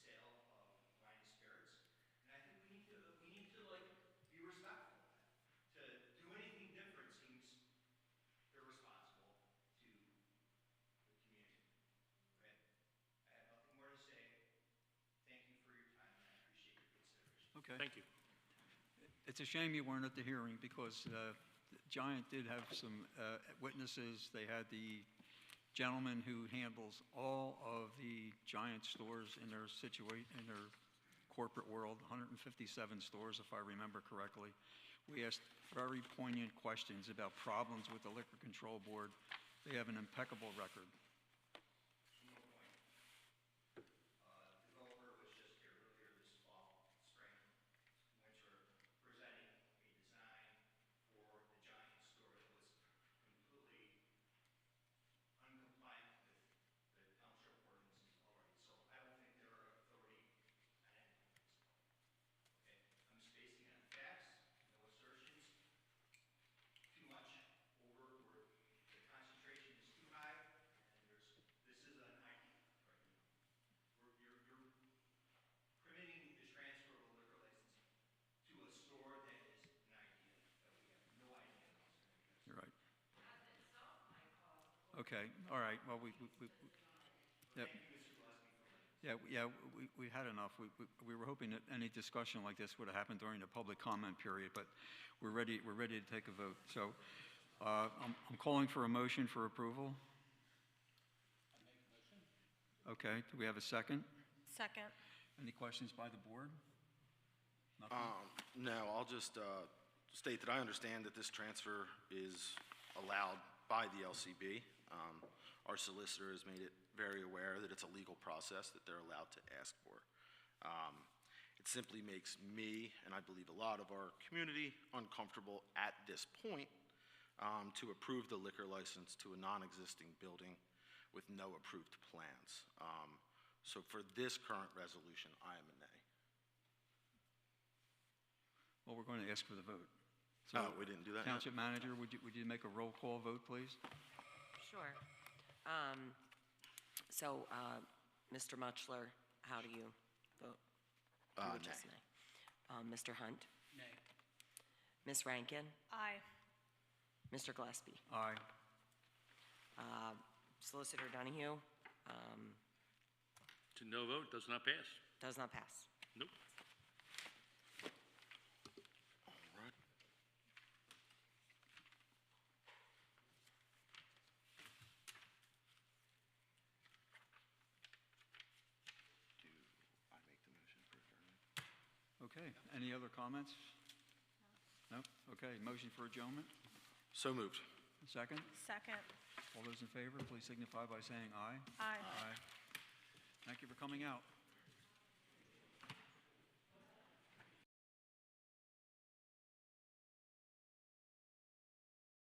sale of wine and spirits. And I think we need to be respectful of that. To do anything different seems irresponsible to the community. Okay? I have nothing more to say. Thank you for your time, and I appreciate your consideration. Okay. Thank you. It's a shame you weren't at the hearing because Giant did have some witnesses. They had the gentleman who handles all of the Giant stores in their corporate world, 157 stores, if I remember correctly. We asked very poignant questions about problems with the Liquor Control Board. They have an impeccable record. Developer was just here earlier this fall, spring, winter, presenting a design for the Giant store that was completely uncompliant with the township ordinances already. So I don't think they're an authority on anything at this point. Okay? I'm just basing it on facts, no assertions. Too much over where the concentration is too high, and this is an idea right now. You're permitting the transfer of a liquor license to a store that is an idea that we have no idea how it's going to be. You're right. Okay, all right, well, yep. We had enough. We were hoping that any discussion like this would have happened during the public comment period, but we're ready to take a vote. So I'm calling for a motion for approval. Okay, do we have a second? Second. Any questions by the board? Nothing? No, I'll just state that I understand that this transfer is allowed by the LCB. Our solicitor has made it very aware that it's a legal process that they're allowed to ask for. It simply makes me, and I believe a lot of our community, uncomfortable at this point to approve the liquor license to a non-existing building with no approved plans. So for this current resolution, I am a nay. Well, we're going to ask for the vote. Oh, we didn't do that yet? Township Manager, would you make a roll call vote, please? Sure. Mr. Mutchler, how do you vote? You would just nay. Mr. Hunt? Nay. Ms. Rankin? Aye. Mr. Gillespie? Aye. Solicitor Donahue? To no vote, does not pass. Does not pass. Nope. All right. Do I make the motion for adjournment? Okay, any other comments? No? Okay, motion for adjournment? So moved. Second? Second. All those in favor, please signify by saying aye. Aye. Aye. Thank you for coming out.